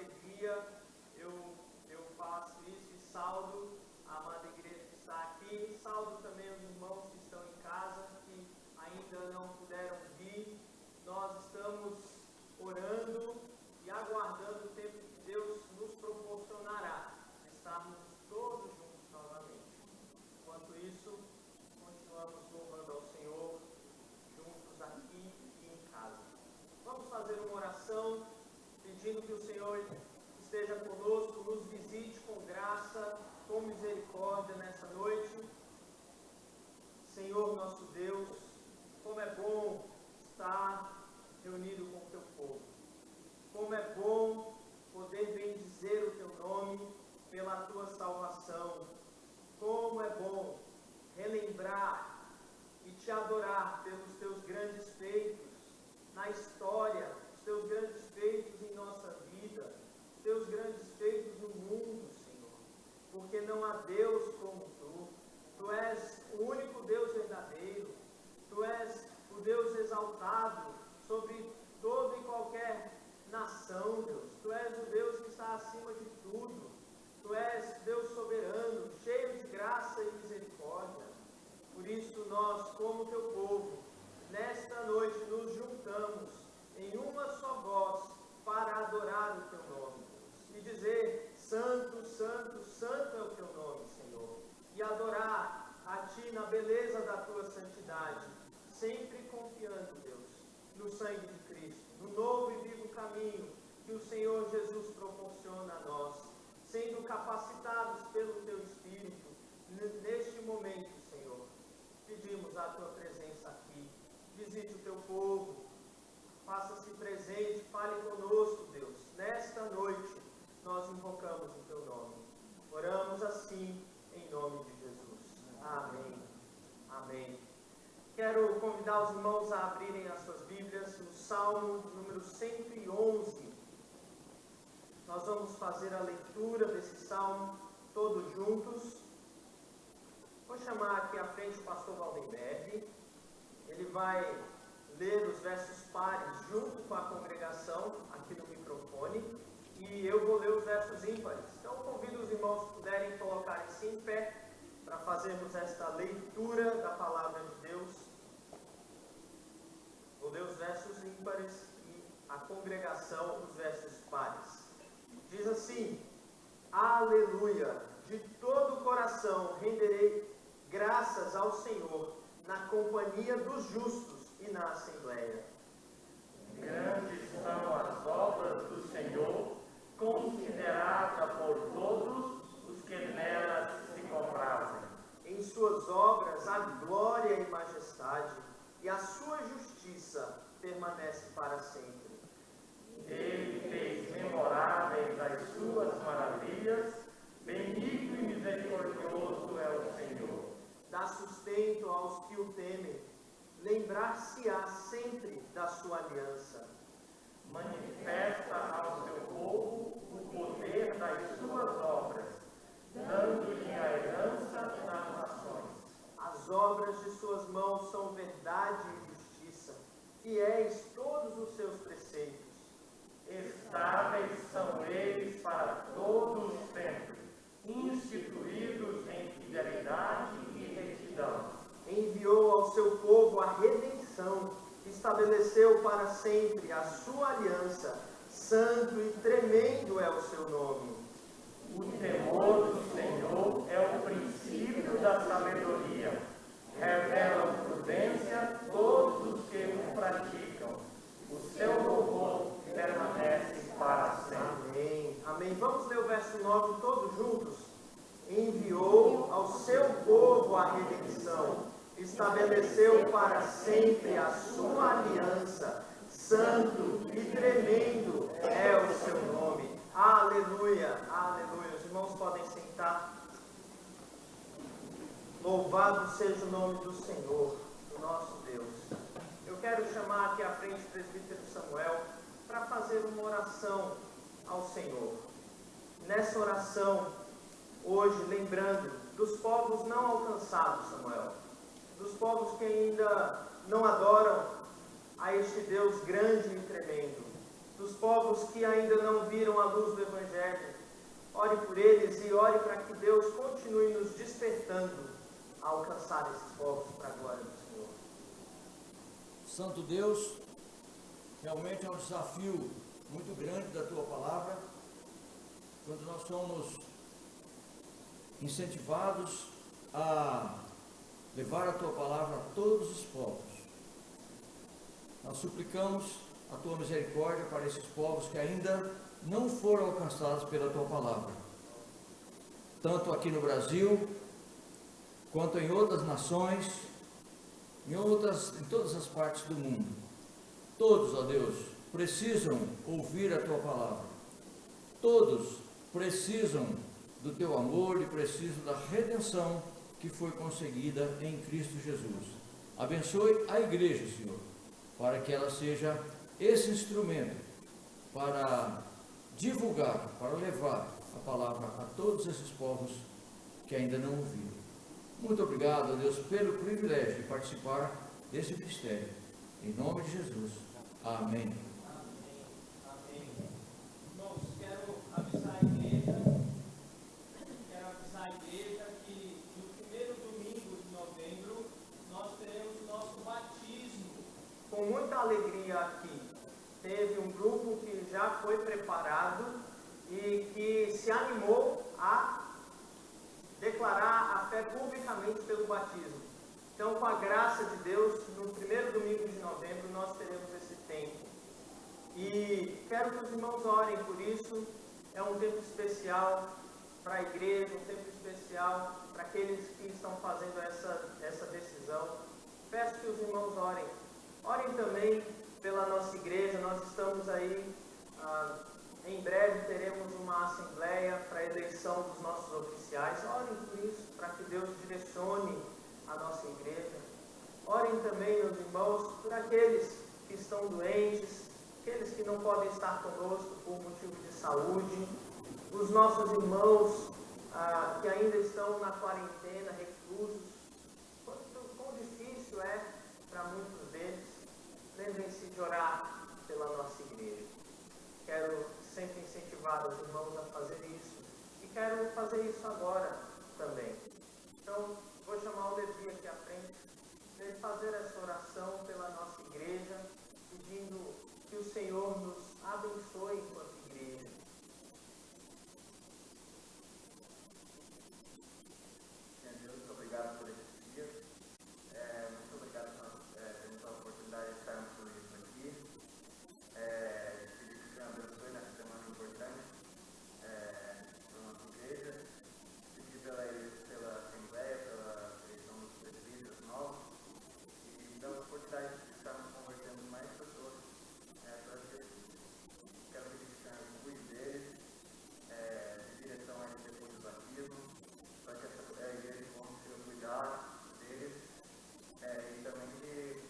alegria eu faço isso e saúdo a amada igreja que está aqui, saúdo também os irmãos que estão em casa, que ainda não puderam vir. Nós estamos orando e aguardando o tempo que Deus nos proporcionará, estarmos todos juntos novamente. Enquanto isso, continuamos louvando ao Senhor, juntos aqui e em casa. Vamos fazer uma oração, pedindo que o Senhor esteja conosco, nos visite com graça, com misericórdia nessa noite. Senhor nosso Deus, como é bom estar reunido com o teu povo. Como é bom poder bendizer o teu nome pela tua salvação. Como é bom relembrar e te adorar pelos teus grandes feitos na história, os teus grandes feitos em nossa vida, os teus grandes feitos no mundo, Senhor. Porque não há Deus como tu. Tu és o único Deus verdadeiro. Tu és o Deus exaltado sobre toda e qualquer nação, Deus. Tu és o Deus que está acima de tudo. Tu és Deus soberano, cheio de graça e misericórdia. Por isso nós, como teu povo, nesta noite nos juntamos em uma só voz para adorar o teu nome e dizer: Santo, Santo, Santo é o teu nome, Senhor, e adorar a ti na beleza da tua santidade, sempre confiando, Deus, no sangue de Cristo, no novo e vivo caminho que o Senhor Jesus proporciona a nós, sendo capacitados pelo teu Espírito neste momento, Senhor. Pedimos a tua presença aqui, visite o teu povo, faça-se presente, fale conosco, Deus. Nesta noite nós invocamos o teu nome. Oramos assim em nome de Jesus. Amém. Amém. Quero convidar os irmãos a abrirem as suas Bíblias no Salmo número 111. Nós vamos fazer a leitura desse salmo todos juntos. Vou chamar aqui à frente o pastor Valdenberg. Ele vai ler os versos pares junto com a congregação aqui no microfone. E eu vou ler os versos ímpares. Então convido os irmãos que puderem colocarem-se em pé para fazermos esta leitura da palavra de Deus. Vou ler os versos ímpares e a congregação os versos pares. Diz assim: Aleluia! De todo o coração renderei graças ao Senhor na companhia dos justos e na assembleia. Grandes são as obras do Senhor, considerada por todos os que nelas se comprazem. Em suas obras há glória e majestade, e a sua justiça permanece para sempre. Ele fez memoráveis as suas maravilhas, benigno e misericordioso é o Senhor. Dá sustento aos que o temem, lembrar-se-á sempre da sua aliança. Manifesta ao seu povo o poder das suas obras, dando-lhe a herança das nações. As obras de suas mãos são verdade e justiça, fiéis todos os seus preceitos. Estáveis são eles para todos os tempos, instituídos em fidelidade e retidão. Enviou ao seu povo a redenção, estabeleceu para sempre a sua aliança. Santo e tremendo é o seu nome. O temor do Senhor é o princípio da sabedoria. Revelam prudência todos os que o praticam. O seu louvor permanece para sempre. Amém. Amém. Vamos ler o verso 9 todos juntos. Enviou ao seu povo a redenção, estabeleceu para sempre a sua aliança. Santo e tremendo é o seu nome. Aleluia, aleluia. Os irmãos podem sentar. Louvado seja o nome do Senhor, do nosso Deus. Eu quero chamar aqui à frente o presbítero Samuel para fazer uma oração ao Senhor. Nessa oração, hoje, lembrando dos povos não alcançados, Samuel, dos povos que ainda não adoram a este Deus grande e tremendo, dos povos que ainda não viram a luz do Evangelho. Ore por eles e ore para que Deus continue nos despertando a alcançar esses povos para a glória do Senhor. Santo Deus, realmente é um desafio muito grande da Tua Palavra, quando nós somos incentivados a levar a Tua Palavra a todos os povos. Nós suplicamos a Tua misericórdia para esses povos que ainda não foram alcançados pela Tua Palavra, tanto aqui no Brasil, quanto em outras nações, em todas as partes do mundo. Todos, ó Deus, precisam ouvir a Tua Palavra. Todos precisam do Teu amor e precisam da redenção que foi conseguida em Cristo Jesus. Abençoe a igreja, Senhor, para que ela seja esse instrumento para divulgar, para levar a palavra a todos esses povos que ainda não ouviram. Muito obrigado, Deus, pelo privilégio de participar desse mistério. Em nome de Jesus. Amém. Amém. Irmãos, quero avisar a igreja que no primeiro domingo de novembro nós teremos o nosso batismo. Com muita alegria aqui. Teve um grupo que já foi preparado e que se animou a declarar a fé publicamente pelo batismo. Então, com a graça de Deus, no primeiro domingo de novembro, nós teremos esse tempo. E quero que os irmãos orem por isso. É um tempo especial para a igreja, um tempo especial para aqueles que estão fazendo essa decisão. Peço que os irmãos orem. Orem também pela nossa igreja. Nós estamos aí, em breve teremos uma assembleia para a eleição dos nossos oficiais. Orem por isso, para que Deus direcione a nossa igreja. Orem também, meus irmãos, por aqueles que estão doentes, aqueles que não podem estar conosco por motivo de saúde, os nossos irmãos que ainda estão na quarentena, reclusos. Quão difícil é para muitos deles. Lembrem-se de orar pela nossa igreja. Quero sempre incentivar os irmãos a fazer isso. E quero fazer isso agora também. Então, vou chamar o Levi aqui à frente, para ele fazer essa oração pela nossa igreja, pedindo que o Senhor nos abençoe enquanto igreja. Senhor Deus, muito obrigado por esse dia. Muito obrigado por termos a oportunidade de estarmos reunidos aqui. Pedir que o Senhor abençoe nessa semana importante para a nossa igreja. Pedir pela Assembleia, pela eleição dos presbíteros novos. E pela oportunidade de estarmos convertendo mais pessoas para Jesus. Quero pedir que o Senhor cuide deles, de direção a eles depois do batismo, para que a igreja consiga cuidar deles e também de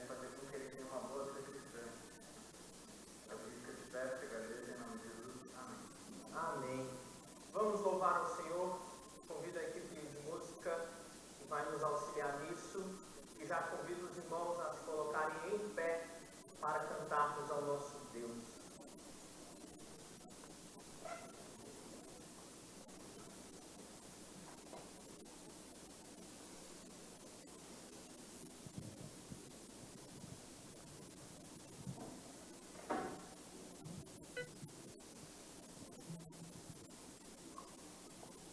fazer com que eles tenham uma boa vida cristã. É por isso que eu te peço, te agradeço em nome de Jesus. Amém. Amém. Vamos louvar ao Senhor. Convido a equipe de música que vai nos auxiliar nisso. E já convido os irmãos a se colocarem em pé para cantarmos ao nosso Deus.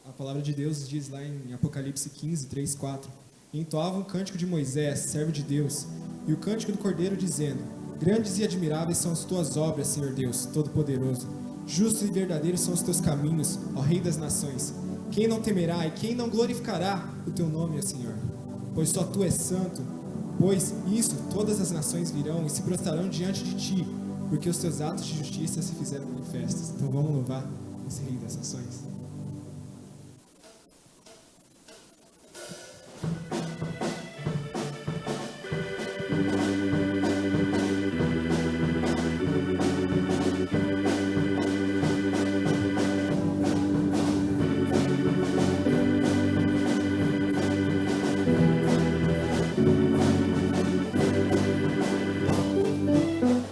A palavra de Deus diz lá em Apocalipse 15, 3, 4: entoava um cântico de Moisés, servo de Deus, e o cântico do Cordeiro, dizendo: grandes e admiráveis são as tuas obras, Senhor Deus Todo-Poderoso. Justos e verdadeiros são os teus caminhos, ó Rei das nações. Quem não temerá e quem não glorificará o teu nome, ó Senhor? Pois só tu és santo. Pois isso todas as nações virão e se prostrarão diante de ti, porque os teus atos de justiça se fizeram manifestos. Então vamos louvar esse Rei das nações.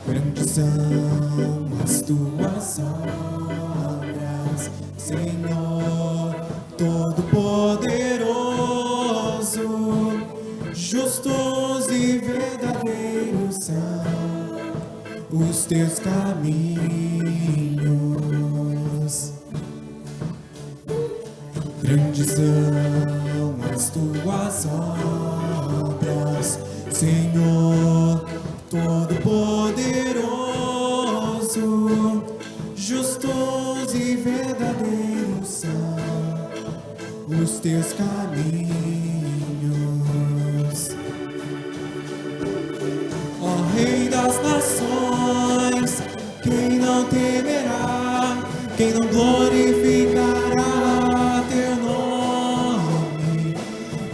Grandes são Todo-Poderoso, justos e verdadeiros são os teus caminhos. Grandes são as tuas obras, Senhor Todo-Poderoso, justos e verdadeiros são os teus caminhos. Ó Rei das nações, quem não temerá, quem não glorificará teu nome?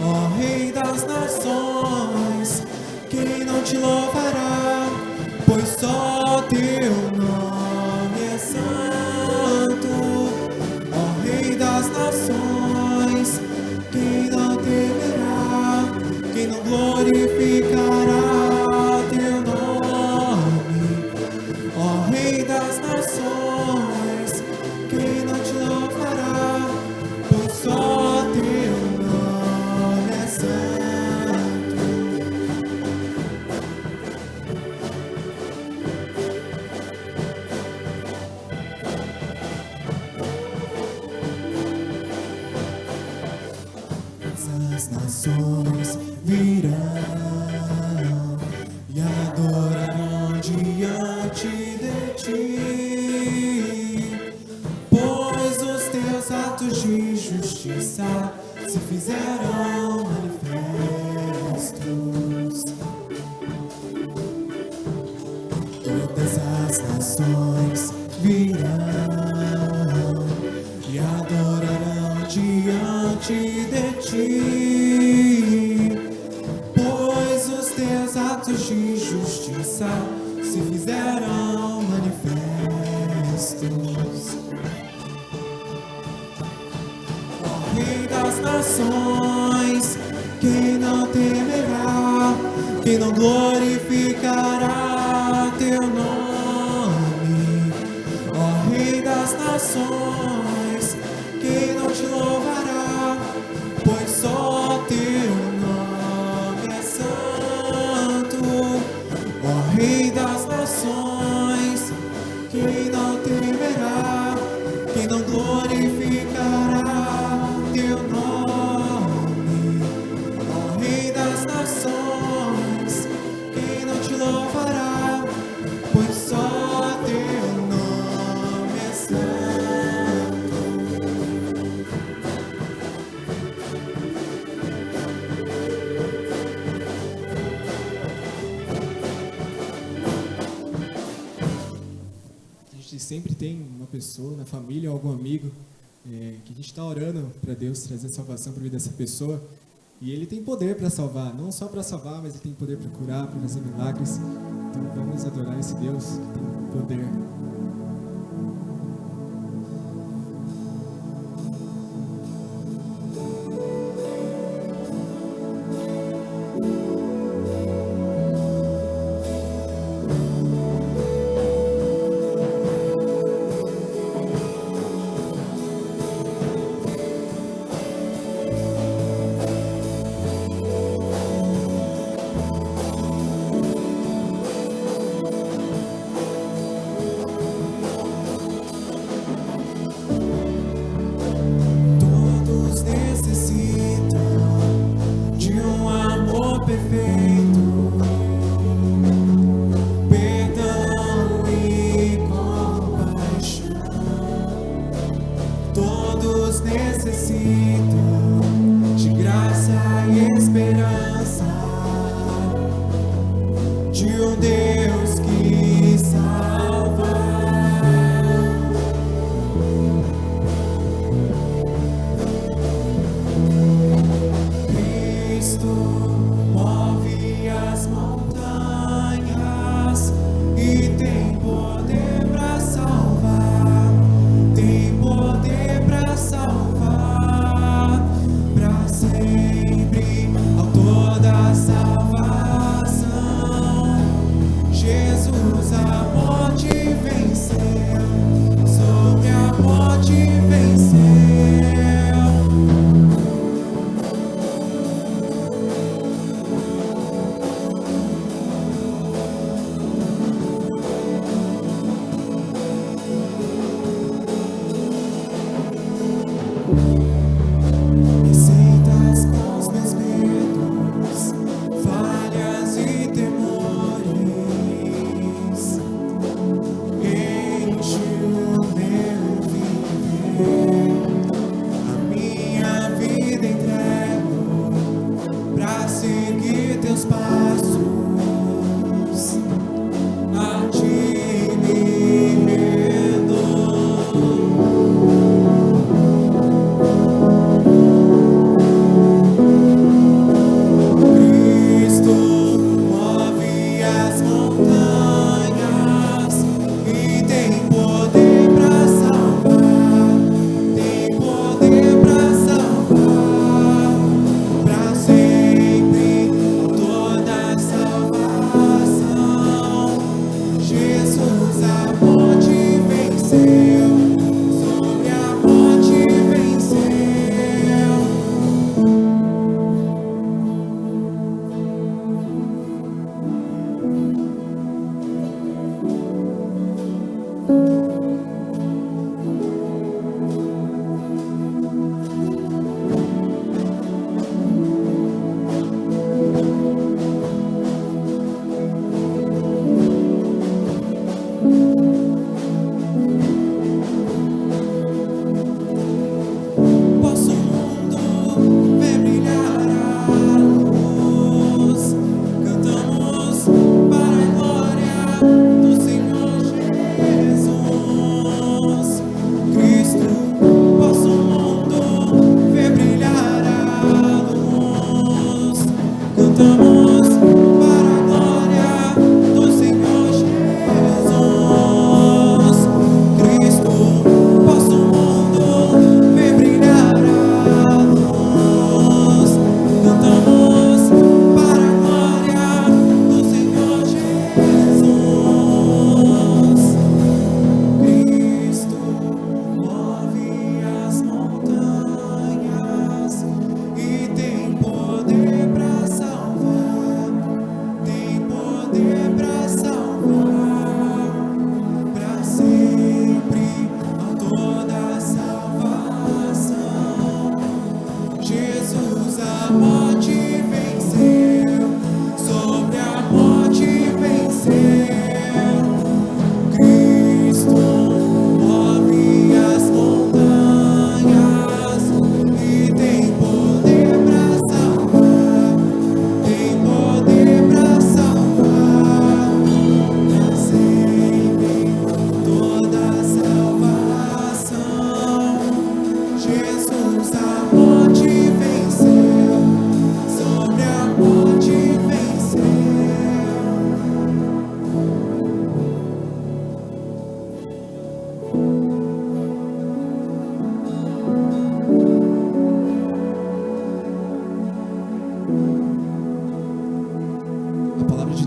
Ó Rei das nações, quem não te louvará, pois só teu nome é santo. Ó Rei das nações, quem não temerá, quem não glorificará teu nome? Ó Rei das nações, quem não te louvará, pois só teu nome é santo. As nações virão e adorarão diante de ti, pois os teus atos de justiça se fizeram manifestos. Todas as nações virão e adorarão diante de ti, pois os teus atos de justiça se fizeram manifestos. Ó Rei das nações, quem não temerá, quem não glorificará teu nome? Ó Rei das nações, quem não te louvará, pois só teu nome é santo. Ó Rei das nações, quem não temerá, quem não glorificará teu nome? Ó Rei das nações, quem não te louvará, pois só teu nome é santo. A gente sempre tem uma pessoa na família ou algum amigo que a gente está orando para Deus trazer salvação para a vida dessa pessoa, e Ele tem poder para salvar, não só para salvar, mas Ele tem poder para curar, para fazer milagres. Então vamos adorar esse Deus que tem poder. Todos necessitam de um amor perfeito, perdão e compaixão. Todos necessitam de graça e esperança, de um Deus que salva. Cristo move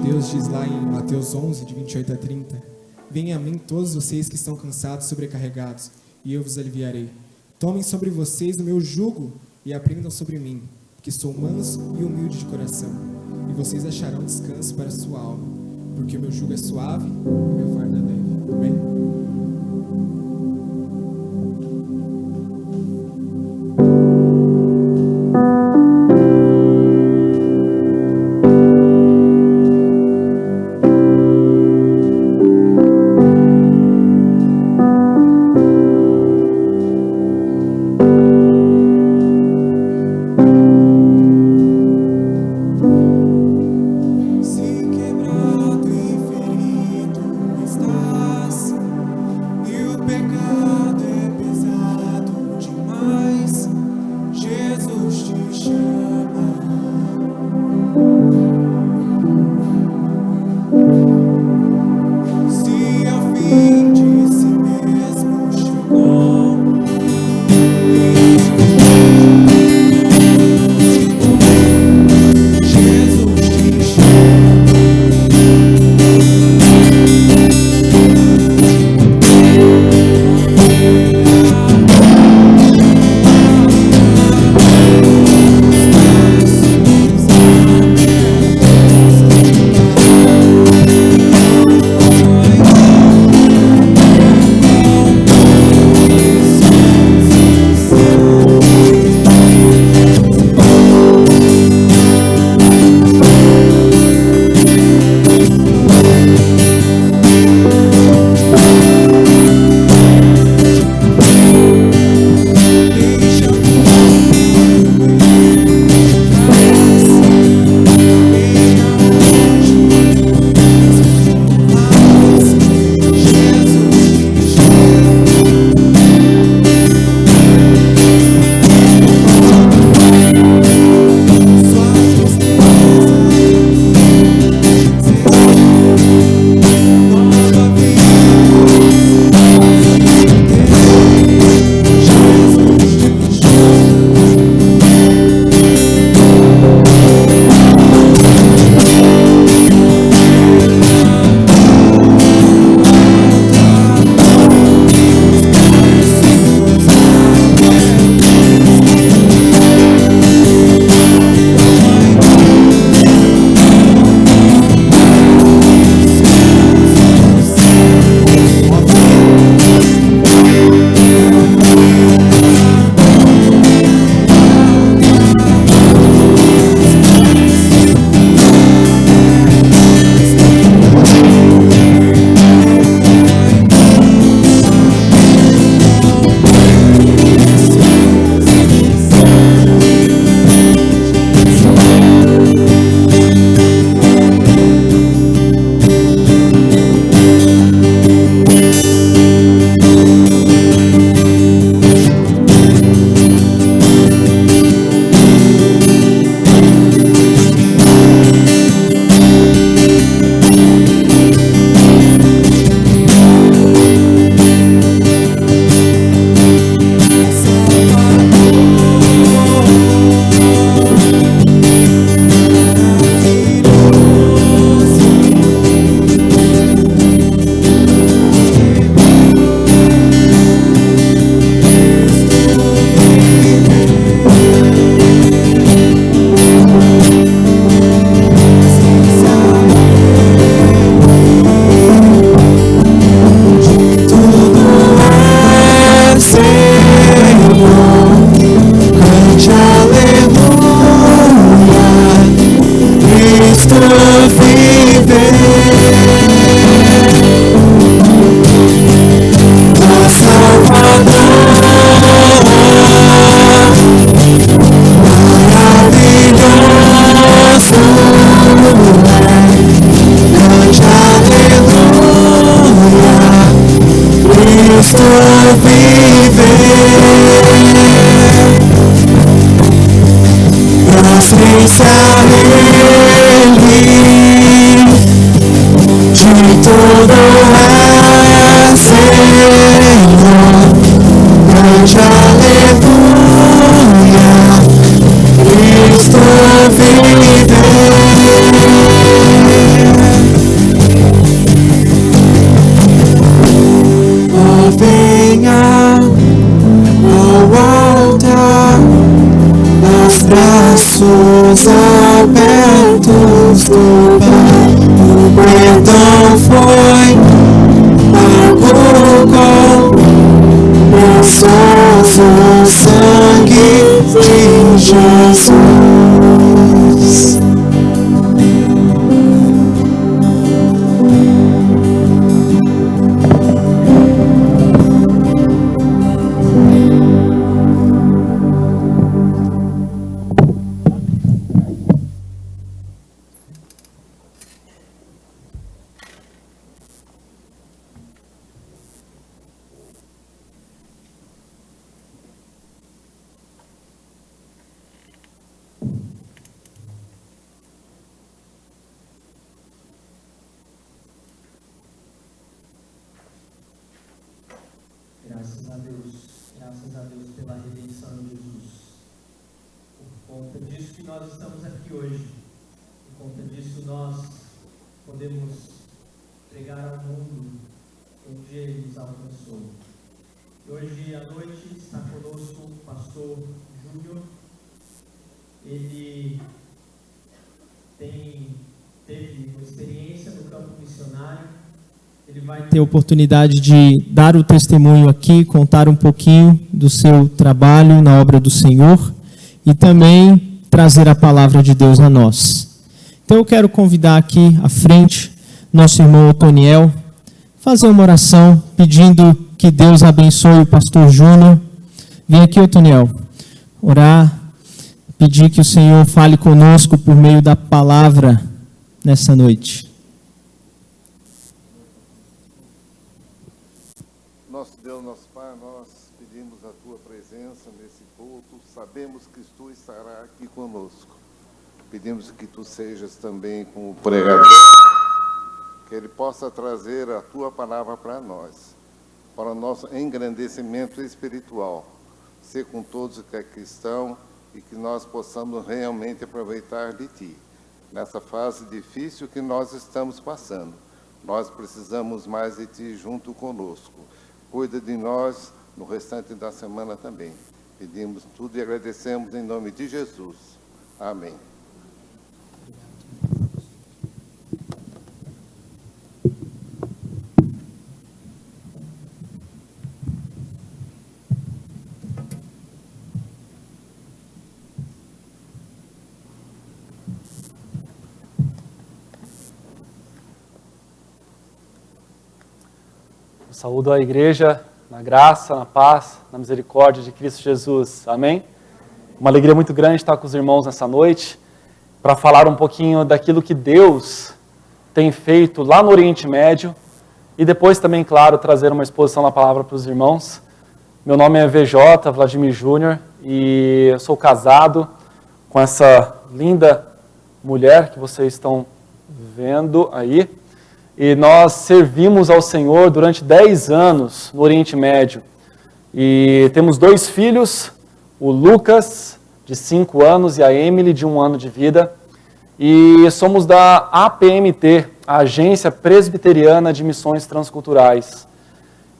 Deus diz lá em Mateus 11, de 28 a 30, venham a mim todos vocês que estão cansados e sobrecarregados, e eu vos aliviarei. Tomem sobre vocês o meu jugo e aprendam sobre mim, que sou manso e humilde de coração, e vocês acharão descanso para a sua alma, porque o meu jugo é suave e o meu fardo é leve. Amém? presença dele, de toda honra, Senhor, grande aleluia, Cristo vive. Oh, venha ao altar, os braços abertos do Pai. O perdão foi pago com precioso sangue de Jesus. Graças a Deus pela redenção de Jesus. Por conta disso que nós estamos aqui hoje, por conta disso nós podemos pregar ao mundo onde Ele nos alcançou. E hoje à noite está conosco o pastor Júnior. Ele teve uma experiência no campo missionário. Ele vai ter a oportunidade de dar o testemunho aqui, contar um pouquinho do seu trabalho na obra do Senhor e também trazer a palavra de Deus a nós. Então eu quero convidar aqui à frente nosso irmão Otoniel, fazer uma oração pedindo que Deus abençoe o pastor Júnior. Vem aqui, Otoniel, orar, pedir que o Senhor fale conosco por meio da palavra nessa noite. Nosso Deus, nosso Pai, nós pedimos a Tua presença nesse culto, sabemos que Tu estarás aqui conosco. Pedimos que Tu sejas também com o pregador, que ele possa trazer a Tua palavra para nós, para o nosso engrandecimento espiritual. Ser com todos que aqui estão e que nós possamos realmente aproveitar de Ti, nessa fase difícil que nós estamos passando. Nós precisamos mais de Ti junto conosco. Cuida de nós no restante da semana também. Pedimos tudo e agradecemos em nome de Jesus. Amém. Saúdo a igreja na graça, na paz, na misericórdia de Cristo Jesus. Amém? Uma alegria muito grande estar com os irmãos nessa noite para falar um pouquinho daquilo que Deus tem feito lá no Oriente Médio e depois também, claro, trazer uma exposição da palavra para os irmãos. Meu nome é VJ, Vladimir Júnior, e eu sou casado com essa linda mulher que vocês estão vendo aí. E nós servimos ao Senhor durante 10 anos no Oriente Médio. E temos 2 filhos, o Lucas, de 5 anos, e a Emily, de 1 ano de vida. E somos da APMT, a Agência Presbiteriana de Missões Transculturais.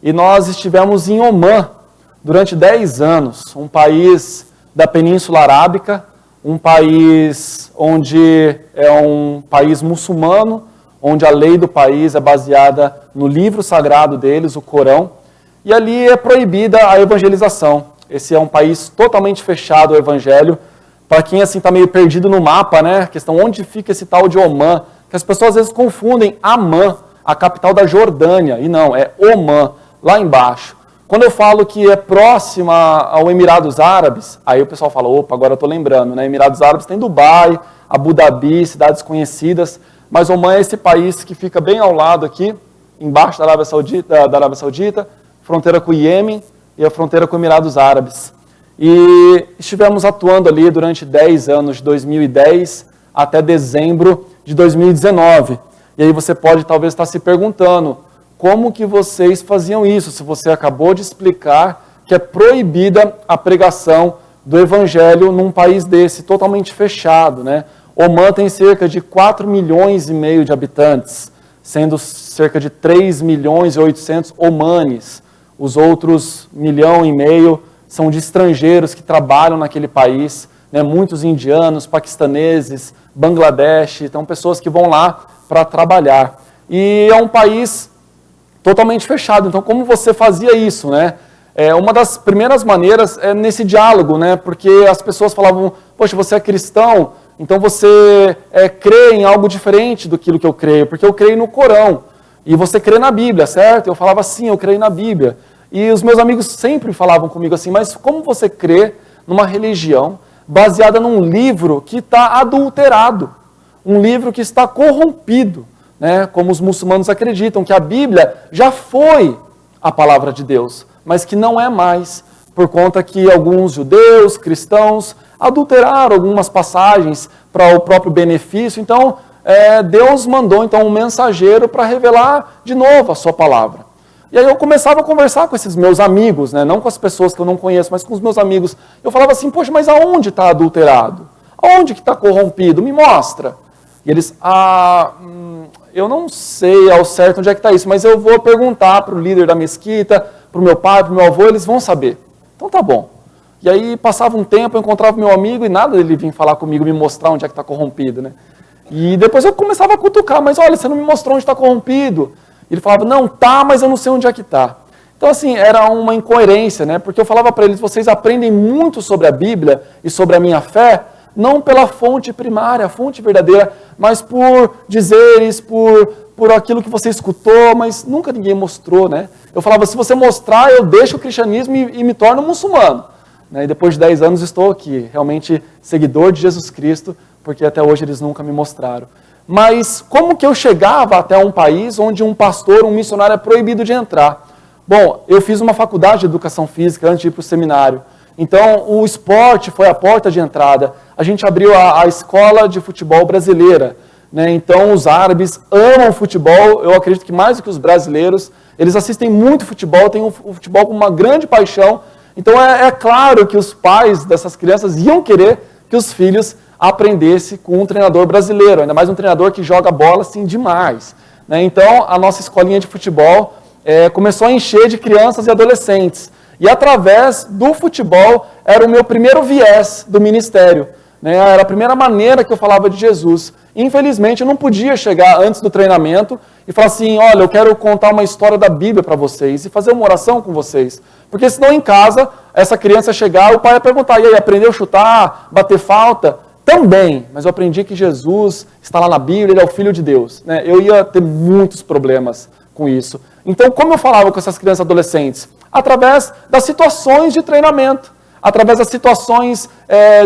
E nós estivemos em Omã durante 10 anos, um país da Península Arábica, um país onde é um país muçulmano, onde a lei do país é baseada no livro sagrado deles, o Corão, e ali é proibida a evangelização. Esse é um país totalmente fechado ao evangelho. Para quem assim está meio perdido no mapa, né? A questão onde fica esse tal de Omã, que as pessoas às vezes confundem Amã, a capital da Jordânia, e não, é Omã, lá embaixo. Quando eu falo que é próxima ao Emirados Árabes, aí o pessoal fala, opa, agora eu estou lembrando, né? Emirados Árabes tem Dubai, Abu Dhabi, cidades conhecidas, mas Omã é esse país que fica bem ao lado aqui, embaixo da Arábia Saudita, fronteira com o Iêmen e a fronteira com os Emirados Árabes. E estivemos atuando ali durante 10 anos, de 2010 até dezembro de 2019. E aí você pode talvez estar se perguntando, como que vocês faziam isso? Se você acabou de explicar que é proibida a pregação do evangelho num país desse, totalmente fechado, né? Omã tem cerca de 4,5 milhões de habitantes, sendo cerca de 3,8 milhões omanes. Os outros 1,5 milhão são de estrangeiros que trabalham naquele país, né? Muitos indianos, paquistaneses, Bangladesh, então pessoas que vão lá para trabalhar. E é um país totalmente fechado. Então, como você fazia isso, né? Uma das primeiras maneiras é nesse diálogo, né? Porque as pessoas falavam, poxa, você é cristão, então você crê em algo diferente do que eu creio, porque eu creio no Corão, e você crê na Bíblia, certo? Eu falava, sim, eu creio na Bíblia. E os meus amigos sempre falavam comigo assim, mas como você crê numa religião baseada num livro que está adulterado, um livro que está corrompido, né? Como os muçulmanos acreditam, que a Bíblia já foi a palavra de Deus, mas que não é mais, por conta que alguns judeus, cristãos, adulteraram algumas passagens para o próprio benefício. Então, Deus mandou então um mensageiro para revelar de novo a sua palavra. E aí eu começava a conversar com esses meus amigos, né? Não com as pessoas que eu não conheço, mas com os meus amigos. Eu falava assim, poxa, mas aonde está adulterado? Aonde que está corrompido? Me mostra. E eles, eu não sei ao certo onde é que está isso, mas eu vou perguntar para o líder da mesquita, para o meu pai, para o meu avô, eles vão saber. Então tá bom. E aí passava um tempo, eu encontrava meu amigo e nada dele vir falar comigo, me mostrar onde é que está corrompido, né? E depois eu começava a cutucar, mas olha, você não me mostrou onde está corrompido. Ele falava, não, tá, mas eu não sei onde é que está. Então assim, era uma incoerência, né? Porque eu falava para eles, vocês aprendem muito sobre a Bíblia e sobre a minha fé, não pela fonte primária, a fonte verdadeira, mas por dizeres, por aquilo que você escutou, mas nunca ninguém mostrou, né? Eu falava, se você mostrar, eu deixo o cristianismo e me torno muçulmano. E depois de 10 anos estou aqui, realmente seguidor de Jesus Cristo, porque até hoje eles nunca me mostraram. Mas como que eu chegava até um país onde um pastor, um missionário é proibido de entrar? Bom, eu fiz uma faculdade de educação física antes de ir para o seminário. Então, o esporte foi a porta de entrada. A gente abriu a escola de futebol brasileira, né? Então, os árabes amam futebol, eu acredito que mais do que os brasileiros. Eles assistem muito futebol, têm o futebol com uma grande paixão. Então, é claro que os pais dessas crianças iam querer que os filhos aprendessem com um treinador brasileiro, ainda mais um treinador que joga bola assim demais, né? Então, a nossa escolinha de futebol começou a encher de crianças e adolescentes. E através do futebol era o meu primeiro viés do ministério, né? Era a primeira maneira que eu falava de Jesus. Infelizmente, eu não podia chegar antes do treinamento e falar assim, olha, eu quero contar uma história da Bíblia para vocês e fazer uma oração com vocês. Porque senão em casa, essa criança chegar, o pai ia perguntar, e aí, aprendeu a chutar, bater falta? Também, mas eu aprendi que Jesus está lá na Bíblia, ele é o Filho de Deus, né? Eu ia ter muitos problemas com isso. Então, como eu falava com essas crianças e adolescentes? Através das situações de treinamento, através das situações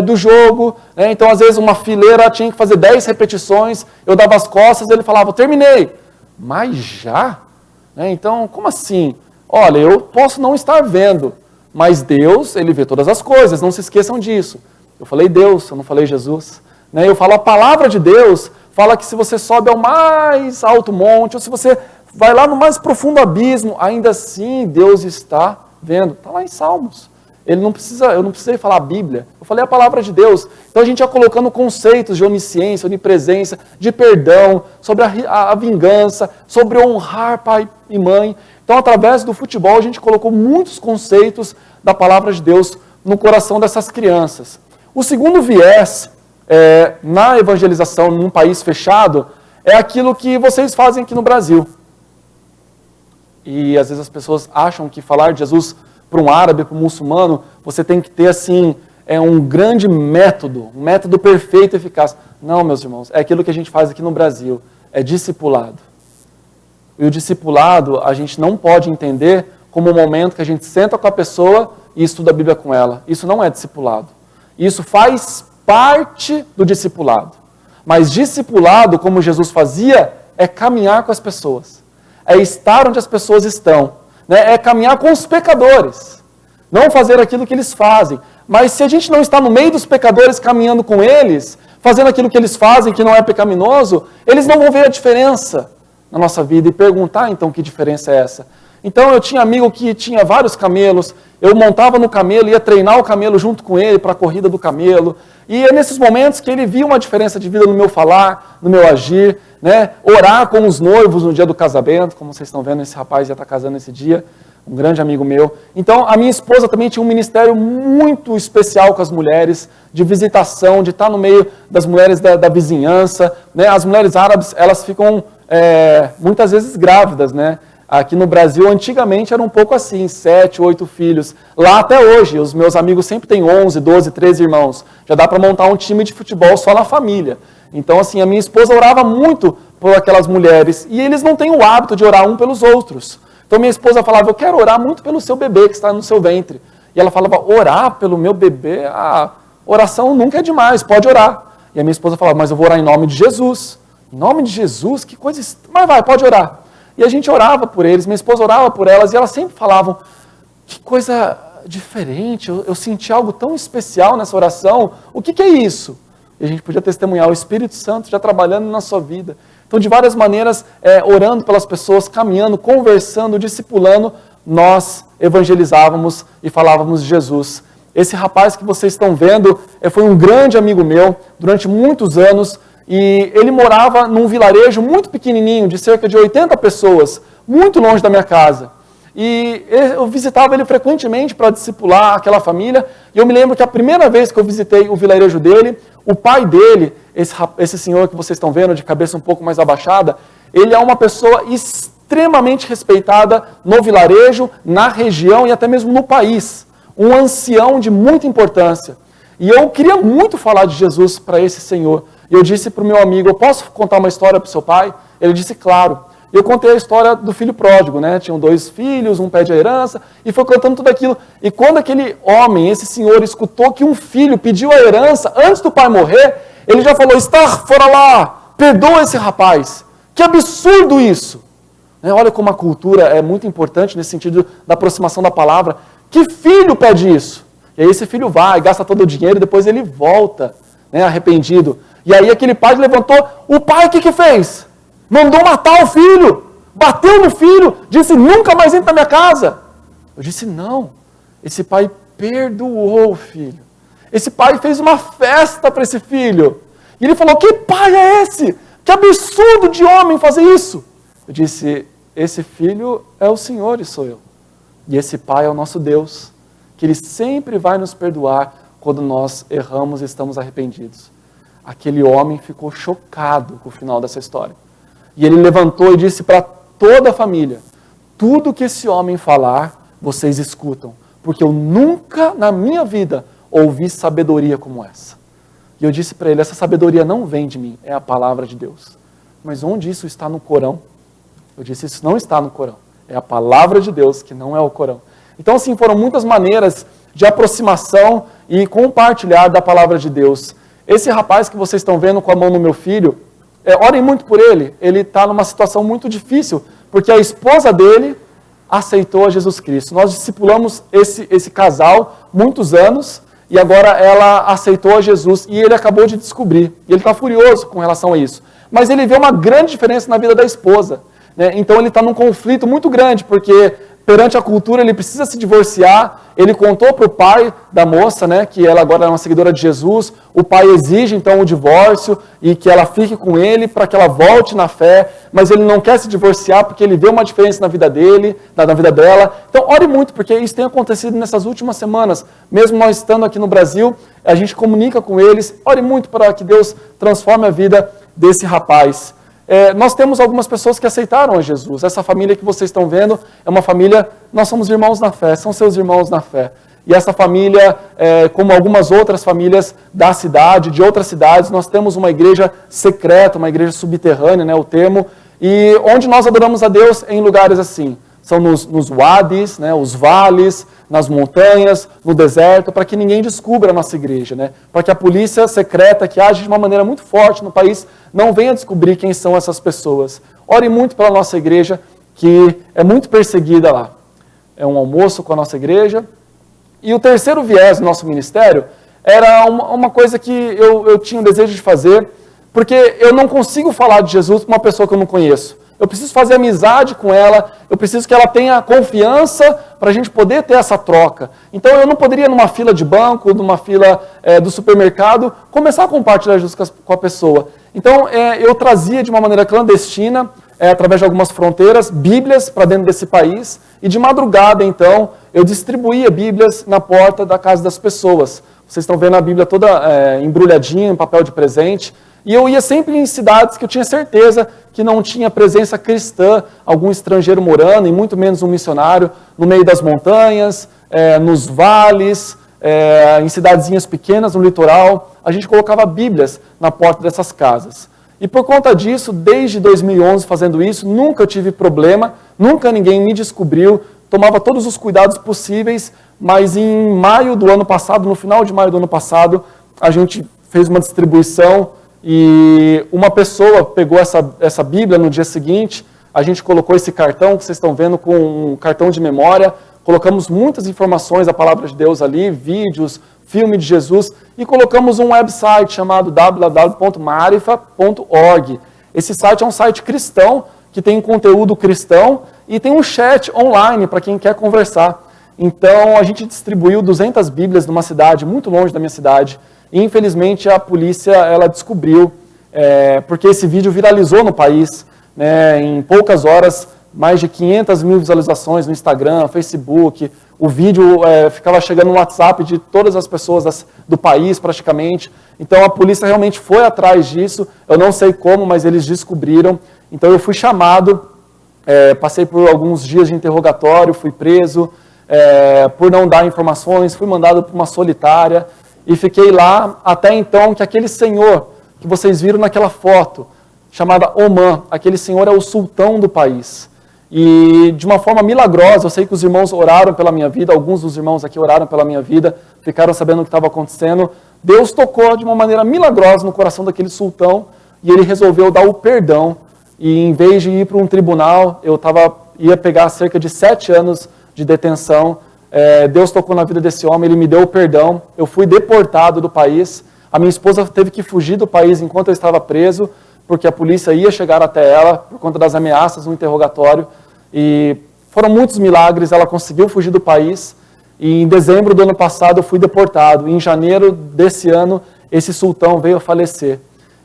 do jogo, né? Então, às vezes, uma fileira tinha que fazer 10 repetições, eu dava as costas, ele falava, terminei. Mas já? Né? Então, como assim? Olha, eu posso não estar vendo, mas Deus, ele vê todas as coisas, não se esqueçam disso. Eu falei Deus, eu não falei Jesus. Né? Eu falo a palavra de Deus, fala que se você sobe ao mais alto monte, ou se você vai lá no mais profundo abismo, ainda assim Deus está vendo. Está lá em Salmos. Eu não precisei falar a Bíblia, eu falei a palavra de Deus. Então a gente ia colocando conceitos de onisciência, onipresença, de perdão, sobre a vingança, sobre honrar pai e mãe. Então através do futebol a gente colocou muitos conceitos da palavra de Deus no coração dessas crianças. O segundo viés na evangelização num país fechado é aquilo que vocês fazem aqui no Brasil. E às vezes as pessoas acham que falar de Jesus para um árabe, para um muçulmano, você tem que ter assim, um grande método, um método perfeito e eficaz. Não, meus irmãos, é aquilo que a gente faz aqui no Brasil, é discipulado. E o discipulado a gente não pode entender como um momento que a gente senta com a pessoa e estuda a Bíblia com ela. Isso não é discipulado. Isso faz parte do discipulado. Mas discipulado, como Jesus fazia, é caminhar com as pessoas. É estar onde as pessoas estão. Né? É caminhar com os pecadores. Não fazer aquilo que eles fazem. Mas se a gente não está no meio dos pecadores, caminhando com eles, fazendo aquilo que eles fazem, que não é pecaminoso, eles não vão ver a diferença na nossa vida e perguntar, então, que diferença é essa? Então, eu tinha amigo que tinha vários camelos, eu montava no camelo, ia treinar o camelo junto com ele para a corrida do camelo, e é nesses momentos que ele via uma diferença de vida no meu falar, no meu agir, né? Orar com os noivos no dia do casamento, como vocês estão vendo, esse rapaz já está casando esse dia, um grande amigo meu. Então, a minha esposa também tinha um ministério muito especial com as mulheres, de visitação, de estar no meio das mulheres da vizinhança, né? As mulheres árabes, elas ficam muitas vezes grávidas, né? Aqui no Brasil, antigamente, era um pouco assim, 7, 8 filhos. Lá até hoje, os meus amigos sempre têm 11, 12, 13 irmãos. Já dá para montar um time de futebol só na família. Então, assim, a minha esposa orava muito por aquelas mulheres. E eles não têm o hábito de orar um pelos outros. Então, minha esposa falava, eu quero orar muito pelo seu bebê que está no seu ventre. E ela falava, orar pelo meu bebê? Oração nunca é demais, pode orar. E a minha esposa falava, mas eu vou orar em nome de Jesus. Em nome de Jesus? Que coisa... Mas vai, pode orar. E a gente orava por eles, minha esposa orava por elas, e elas sempre falavam, que coisa diferente, eu senti algo tão especial nessa oração, o que é isso? E a gente podia testemunhar o Espírito Santo já trabalhando na sua vida. Então, de várias maneiras, orando pelas pessoas, caminhando, conversando, discipulando, nós evangelizávamos e falávamos de Jesus. Esse rapaz que vocês estão vendo foi um grande amigo meu, durante muitos anos, e ele morava num vilarejo muito pequenininho, de cerca de 80 pessoas, muito longe da minha casa. E eu visitava ele frequentemente para discipular aquela família. E eu me lembro que a primeira vez que eu visitei o vilarejo dele, o pai dele, esse senhor que vocês estão vendo, de cabeça um pouco mais abaixada, ele é uma pessoa extremamente respeitada no vilarejo, na região e até mesmo no país. Um ancião de muita importância. E eu queria muito falar de Jesus para esse senhor. E eu disse para o meu amigo, eu posso contar uma história para o seu pai? Ele disse, claro. E eu contei a história do filho pródigo, né? Tinham 2 filhos, um pede a herança, e foi contando tudo aquilo. E quando aquele homem, esse senhor, escutou que um filho pediu a herança antes do pai morrer, ele já falou, está fora lá, perdoa esse rapaz. Que absurdo isso! Olha como a cultura é muito importante nesse sentido da aproximação da palavra. Que filho pede isso? E aí esse filho vai, gasta todo o dinheiro e depois ele volta, né, arrependido. E aí aquele pai levantou, o pai o que fez? Mandou matar o filho, bateu no filho, disse, nunca mais entra na minha casa. Eu disse, não, esse pai perdoou o filho. Esse pai fez uma festa para esse filho. E ele falou, que pai é esse? Que absurdo de homem fazer isso. Eu disse, esse filho é o Senhor e sou eu. E esse pai é o nosso Deus, que ele sempre vai nos perdoar quando nós erramos e estamos arrependidos. Aquele homem ficou chocado com o final dessa história. E ele levantou e disse para toda a família, tudo que esse homem falar, vocês escutam, porque eu nunca na minha vida ouvi sabedoria como essa. E eu disse para ele, essa sabedoria não vem de mim, é a palavra de Deus. Mas onde isso está no Corão? Eu disse, isso não está no Corão, é a palavra de Deus, que não é o Corão. Então, assim, foram muitas maneiras de aproximação e compartilhar da palavra de Deus. Esse rapaz que vocês estão vendo com a mão no meu filho, orem muito por ele. Ele está numa situação muito difícil, porque a esposa dele aceitou a Jesus Cristo. Nós discipulamos esse casal muitos anos, e agora ela aceitou a Jesus, e ele acabou de descobrir. E ele está furioso com relação a isso. Mas ele vê uma grande diferença na vida da esposa, né? Então ele está num conflito muito grande, porque perante a cultura, ele precisa se divorciar. Ele contou para o pai da moça, né, que ela agora é uma seguidora de Jesus. O pai exige, então, o divórcio e que ela fique com ele para que ela volte na fé. Mas ele não quer se divorciar porque ele vê uma diferença na vida dele, na vida dela. Então, ore muito, porque isso tem acontecido nessas últimas semanas. Mesmo nós estando aqui no Brasil, a gente comunica com eles. Ore muito para que Deus transforme a vida desse rapaz. Nós temos algumas pessoas que aceitaram a Jesus. Essa família que vocês estão vendo é uma família, nós somos irmãos na fé, são seus irmãos na fé. E essa família, como algumas outras famílias da cidade, de outras cidades, nós temos uma igreja secreta, uma igreja subterrânea, né, o termo, e onde nós adoramos a Deus em lugares assim. São nos wadis, né, os vales, nas montanhas, no deserto, para que ninguém descubra a nossa igreja, né? Para que a polícia secreta, que age de uma maneira muito forte no país, não venha descobrir quem são essas pessoas. Ore muito pela nossa igreja, que é muito perseguida lá. É um almoço com a nossa igreja, E o terceiro viés do nosso ministério era uma coisa que eu tinha o desejo de fazer, porque eu não consigo falar de Jesus para uma pessoa que eu não conheço. Eu preciso fazer amizade com ela, eu preciso que ela tenha confiança para a gente poder ter essa troca. Então eu não poderia, numa fila de banco, numa fila do supermercado, começar a compartilhar Jesus com a pessoa. Então eu trazia de uma maneira clandestina, através de algumas fronteiras, Bíblias para dentro desse país, e de madrugada, então, eu distribuía Bíblias na porta da casa das pessoas. Vocês estão vendo a Bíblia toda embrulhadinha em papel de presente. E eu ia sempre em cidades que eu tinha certeza que não tinha presença cristã, algum estrangeiro morando, e muito menos um missionário, no meio das montanhas, nos vales, em cidadezinhas pequenas, no litoral. A gente colocava Bíblias na porta dessas casas. E por conta disso, desde 2011 fazendo isso, nunca eu tive problema, nunca ninguém me descobriu, tomava todos os cuidados possíveis, mas em maio do ano passado, no final de maio do ano passado, a gente fez uma distribuição e uma pessoa pegou essa Bíblia no dia seguinte, a gente colocou esse cartão que vocês estão vendo com um cartão de memória, colocamos muitas informações da palavra de Deus ali, vídeos, filme de Jesus, e colocamos um website chamado www.marifa.org. Esse site é um site cristão, que tem conteúdo cristão, e tem um chat online para quem quer conversar. Então, a gente distribuiu 200 Bíblias numa cidade muito longe da minha cidade, e infelizmente a polícia ela descobriu, porque esse vídeo viralizou no país, né, em poucas horas, mais de 500 mil visualizações no Instagram, Facebook, o vídeo ficava chegando no WhatsApp de todas as pessoas do país praticamente, então a polícia realmente foi atrás disso, eu não sei como, mas eles descobriram, então eu fui chamado, passei por alguns dias de interrogatório, fui preso, por não dar informações, fui mandado para uma solitária, e fiquei lá até então que aquele senhor que vocês viram naquela foto, chamada Oman, aquele senhor é o sultão do país. E de uma forma milagrosa, eu sei que os irmãos oraram pela minha vida, alguns dos irmãos aqui oraram pela minha vida, ficaram sabendo o que estava acontecendo. Deus tocou de uma maneira milagrosa no coração daquele sultão e ele resolveu dar o perdão. E em vez de ir para um tribunal, ia pegar cerca de 7 anos de detenção. Deus tocou na vida desse homem, ele me deu o perdão, eu fui deportado do país, a minha esposa teve que fugir do país enquanto eu estava preso, porque a polícia ia chegar até ela, por conta das ameaças no interrogatório, e foram muitos milagres, ela conseguiu fugir do país, e em dezembro do ano passado eu fui deportado, e em janeiro desse ano esse sultão veio a falecer.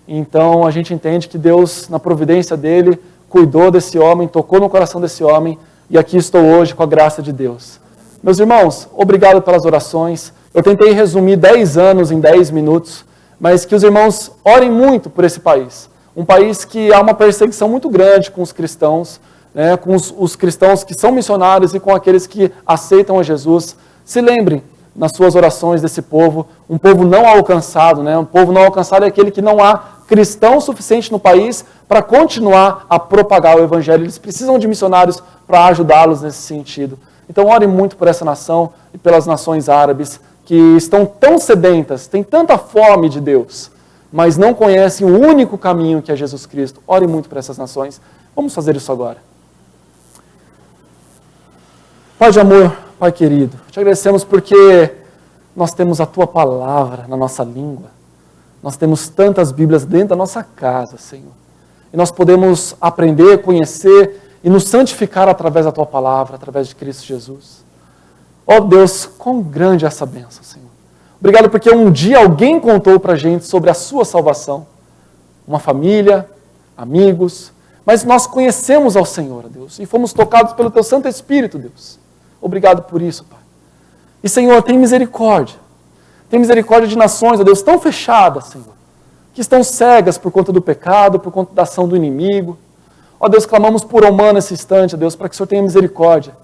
Então a gente entende que Deus, na providência dele, cuidou desse homem, tocou no coração desse homem, e aqui estou hoje com a graça de Deus. Meus irmãos, obrigado pelas orações. Eu tentei resumir 10 anos em 10 minutos, mas que os irmãos orem muito por esse país. Um país que há uma perseguição muito grande com os cristãos, né, com os cristãos que são missionários e com aqueles que aceitam a Jesus. Se lembrem nas suas orações desse povo, um povo não alcançado. Né, um povo não alcançado é aquele que não há cristão suficiente no país para continuar a propagar o evangelho. Eles precisam de missionários para ajudá-los nesse sentido. Então, ore muito por essa nação e pelas nações árabes que estão tão sedentas, têm tanta fome de Deus, mas não conhecem o único caminho que é Jesus Cristo. Ore muito por essas nações. Vamos fazer isso agora. Pai de amor, Pai querido, te agradecemos porque nós temos a Tua palavra na nossa língua. Nós temos tantas Bíblias dentro da nossa casa, Senhor. E nós podemos aprender, conhecer e nos santificar através da Tua palavra, através de Cristo Jesus. Ó Deus, quão grande é essa bênção, Senhor. Obrigado porque um dia alguém contou para a gente sobre a sua salvação. Uma família, amigos, mas nós conhecemos ao Senhor, Deus, e fomos tocados pelo Teu Santo Espírito, Deus. Obrigado por isso, Pai. E, Senhor, tem misericórdia. Tem misericórdia de nações, ó Deus, tão fechadas, Senhor, que estão cegas por conta do pecado, por conta da ação do inimigo. Ó Deus, clamamos por Oman nesse instante, ó Deus, para que o Senhor tenha misericórdia.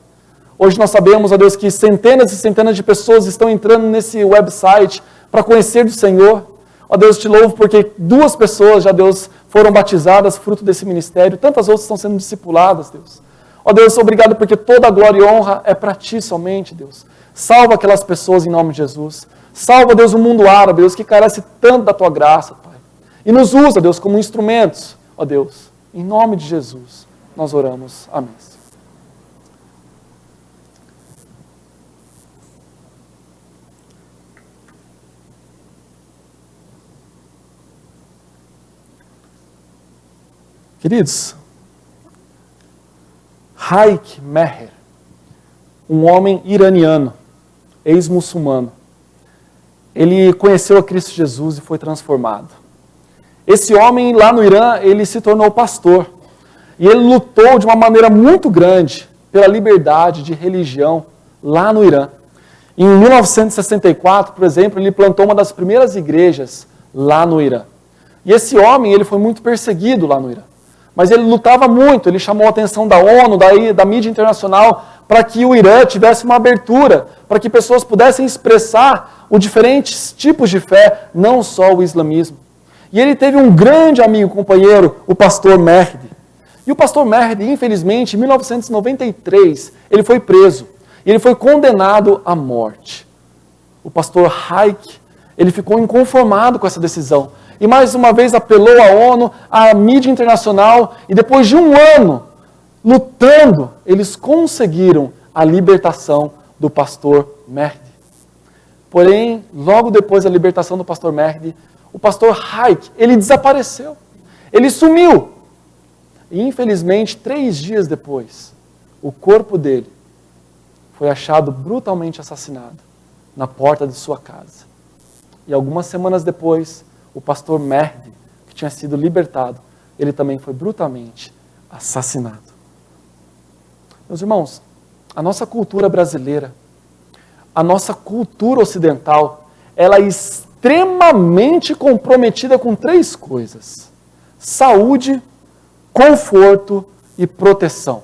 Hoje nós sabemos, ó Deus, que centenas e centenas de pessoas estão entrando nesse website para conhecer do Senhor. Ó Deus, te louvo porque 2 pessoas já, Deus, foram batizadas fruto desse ministério. Tantas outras estão sendo discipuladas, Deus. Ó Deus, obrigado porque toda a glória e honra é para Ti somente, Deus. Salva aquelas pessoas em nome de Jesus. Salva, Deus, o mundo árabe, Deus, que carece tanto da Tua graça, Pai. E nos usa, Deus, como instrumentos, ó Deus. Em nome de Jesus, nós oramos. Amém. Queridos, Haik Meher, um homem iraniano, ex-muçulmano, ele conheceu a Cristo Jesus e foi transformado. Esse homem lá no Irã, ele se tornou pastor. E ele lutou de uma maneira muito grande pela liberdade de religião lá no Irã. Em 1964, por exemplo, ele plantou uma das primeiras igrejas lá no Irã. E esse homem, ele foi muito perseguido lá no Irã. Mas ele lutava muito, ele chamou a atenção da ONU, da mídia internacional, para que o Irã tivesse uma abertura, para que pessoas pudessem expressar os diferentes tipos de fé, não só o islamismo. E ele teve um grande amigo, companheiro, o pastor Mehdi. E o pastor Mehdi, infelizmente, em 1993, ele foi preso. E ele foi condenado à morte. O pastor Haik, ele ficou inconformado com essa decisão. E mais uma vez apelou à ONU, à mídia internacional, e depois de um ano lutando, eles conseguiram a libertação do pastor Mehdi. Porém, logo depois da libertação do pastor Mehdi, o pastor Haik, ele desapareceu. Ele sumiu. E infelizmente, 3 dias depois, o corpo dele foi achado brutalmente assassinado na porta de sua casa. E algumas semanas depois, o pastor Mehdi, que tinha sido libertado, ele também foi brutalmente assassinado. Meus irmãos, a nossa cultura brasileira, a nossa cultura ocidental, ela é extremamente comprometida com 3 coisas: saúde, conforto e proteção.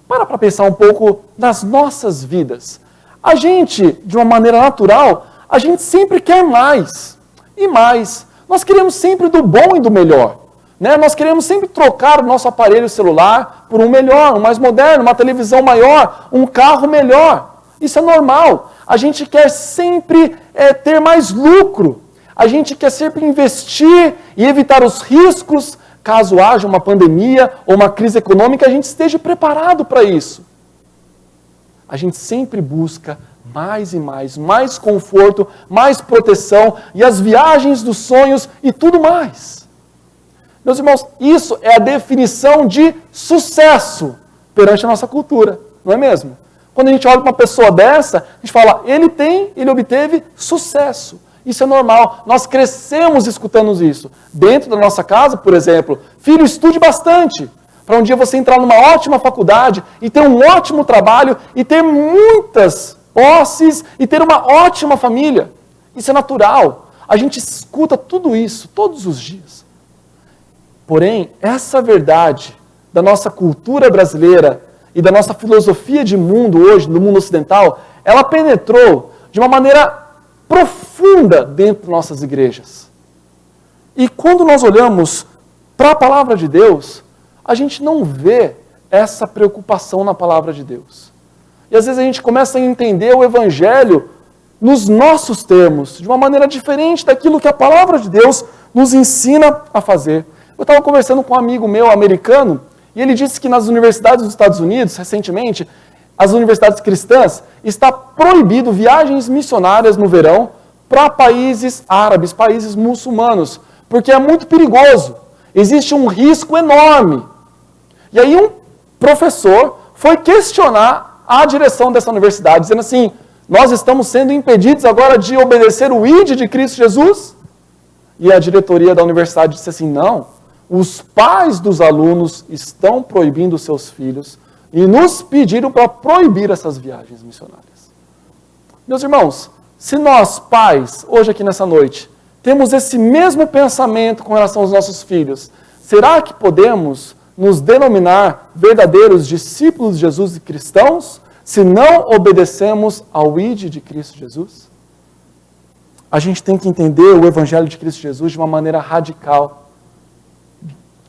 Para pensar um pouco nas nossas vidas. A gente, de uma maneira natural, a gente sempre quer mais e mais. Nós queremos sempre do bom e do melhor. Né? Nós queremos sempre trocar o nosso aparelho celular por um melhor, um mais moderno, uma televisão maior, um carro melhor. Isso é normal. A gente quer sempre ter mais lucro. A gente quer sempre investir e evitar os riscos. Caso haja uma pandemia ou uma crise econômica, a gente esteja preparado para isso. A gente sempre busca mais e mais conforto, mais proteção e as viagens dos sonhos e tudo mais. Meus irmãos, isso é a definição de sucesso perante a nossa cultura, não é mesmo? Quando a gente olha para uma pessoa dessa, a gente fala, ele obteve sucesso. Isso é normal. Nós crescemos escutando isso. Dentro da nossa casa, por exemplo, filho, estude bastante, para um dia você entrar numa ótima faculdade e ter um ótimo trabalho e ter muitas posses e ter uma ótima família. Isso é natural. A gente escuta tudo isso todos os dias. Porém, essa verdade da nossa cultura brasileira e da nossa filosofia de mundo hoje, no mundo ocidental, ela penetrou de uma maneira profunda dentro de nossas igrejas. E quando nós olhamos para a palavra de Deus, a gente não vê essa preocupação na palavra de Deus. E às vezes a gente começa a entender o Evangelho nos nossos termos, de uma maneira diferente daquilo que a palavra de Deus nos ensina a fazer. Eu estava conversando com um amigo meu americano, e ele disse que nas universidades dos Estados Unidos, recentemente, as universidades cristãs, está proibido viagens missionárias no verão para países árabes, países muçulmanos, porque é muito perigoso. Existe um risco enorme. E aí um professor foi questionar a direção dessa universidade, dizendo assim, nós estamos sendo impedidos agora de obedecer o ID de Cristo Jesus? E a diretoria da universidade disse assim, não, os pais dos alunos estão proibindo seus filhos e nos pediram para proibir essas viagens missionárias. Meus irmãos, se nós, pais, hoje aqui nessa noite, temos esse mesmo pensamento com relação aos nossos filhos, será que podemos nos denominar verdadeiros discípulos de Jesus e cristãos, se não obedecemos ao ID de Cristo Jesus? A gente tem que entender o Evangelho de Cristo Jesus de uma maneira radical,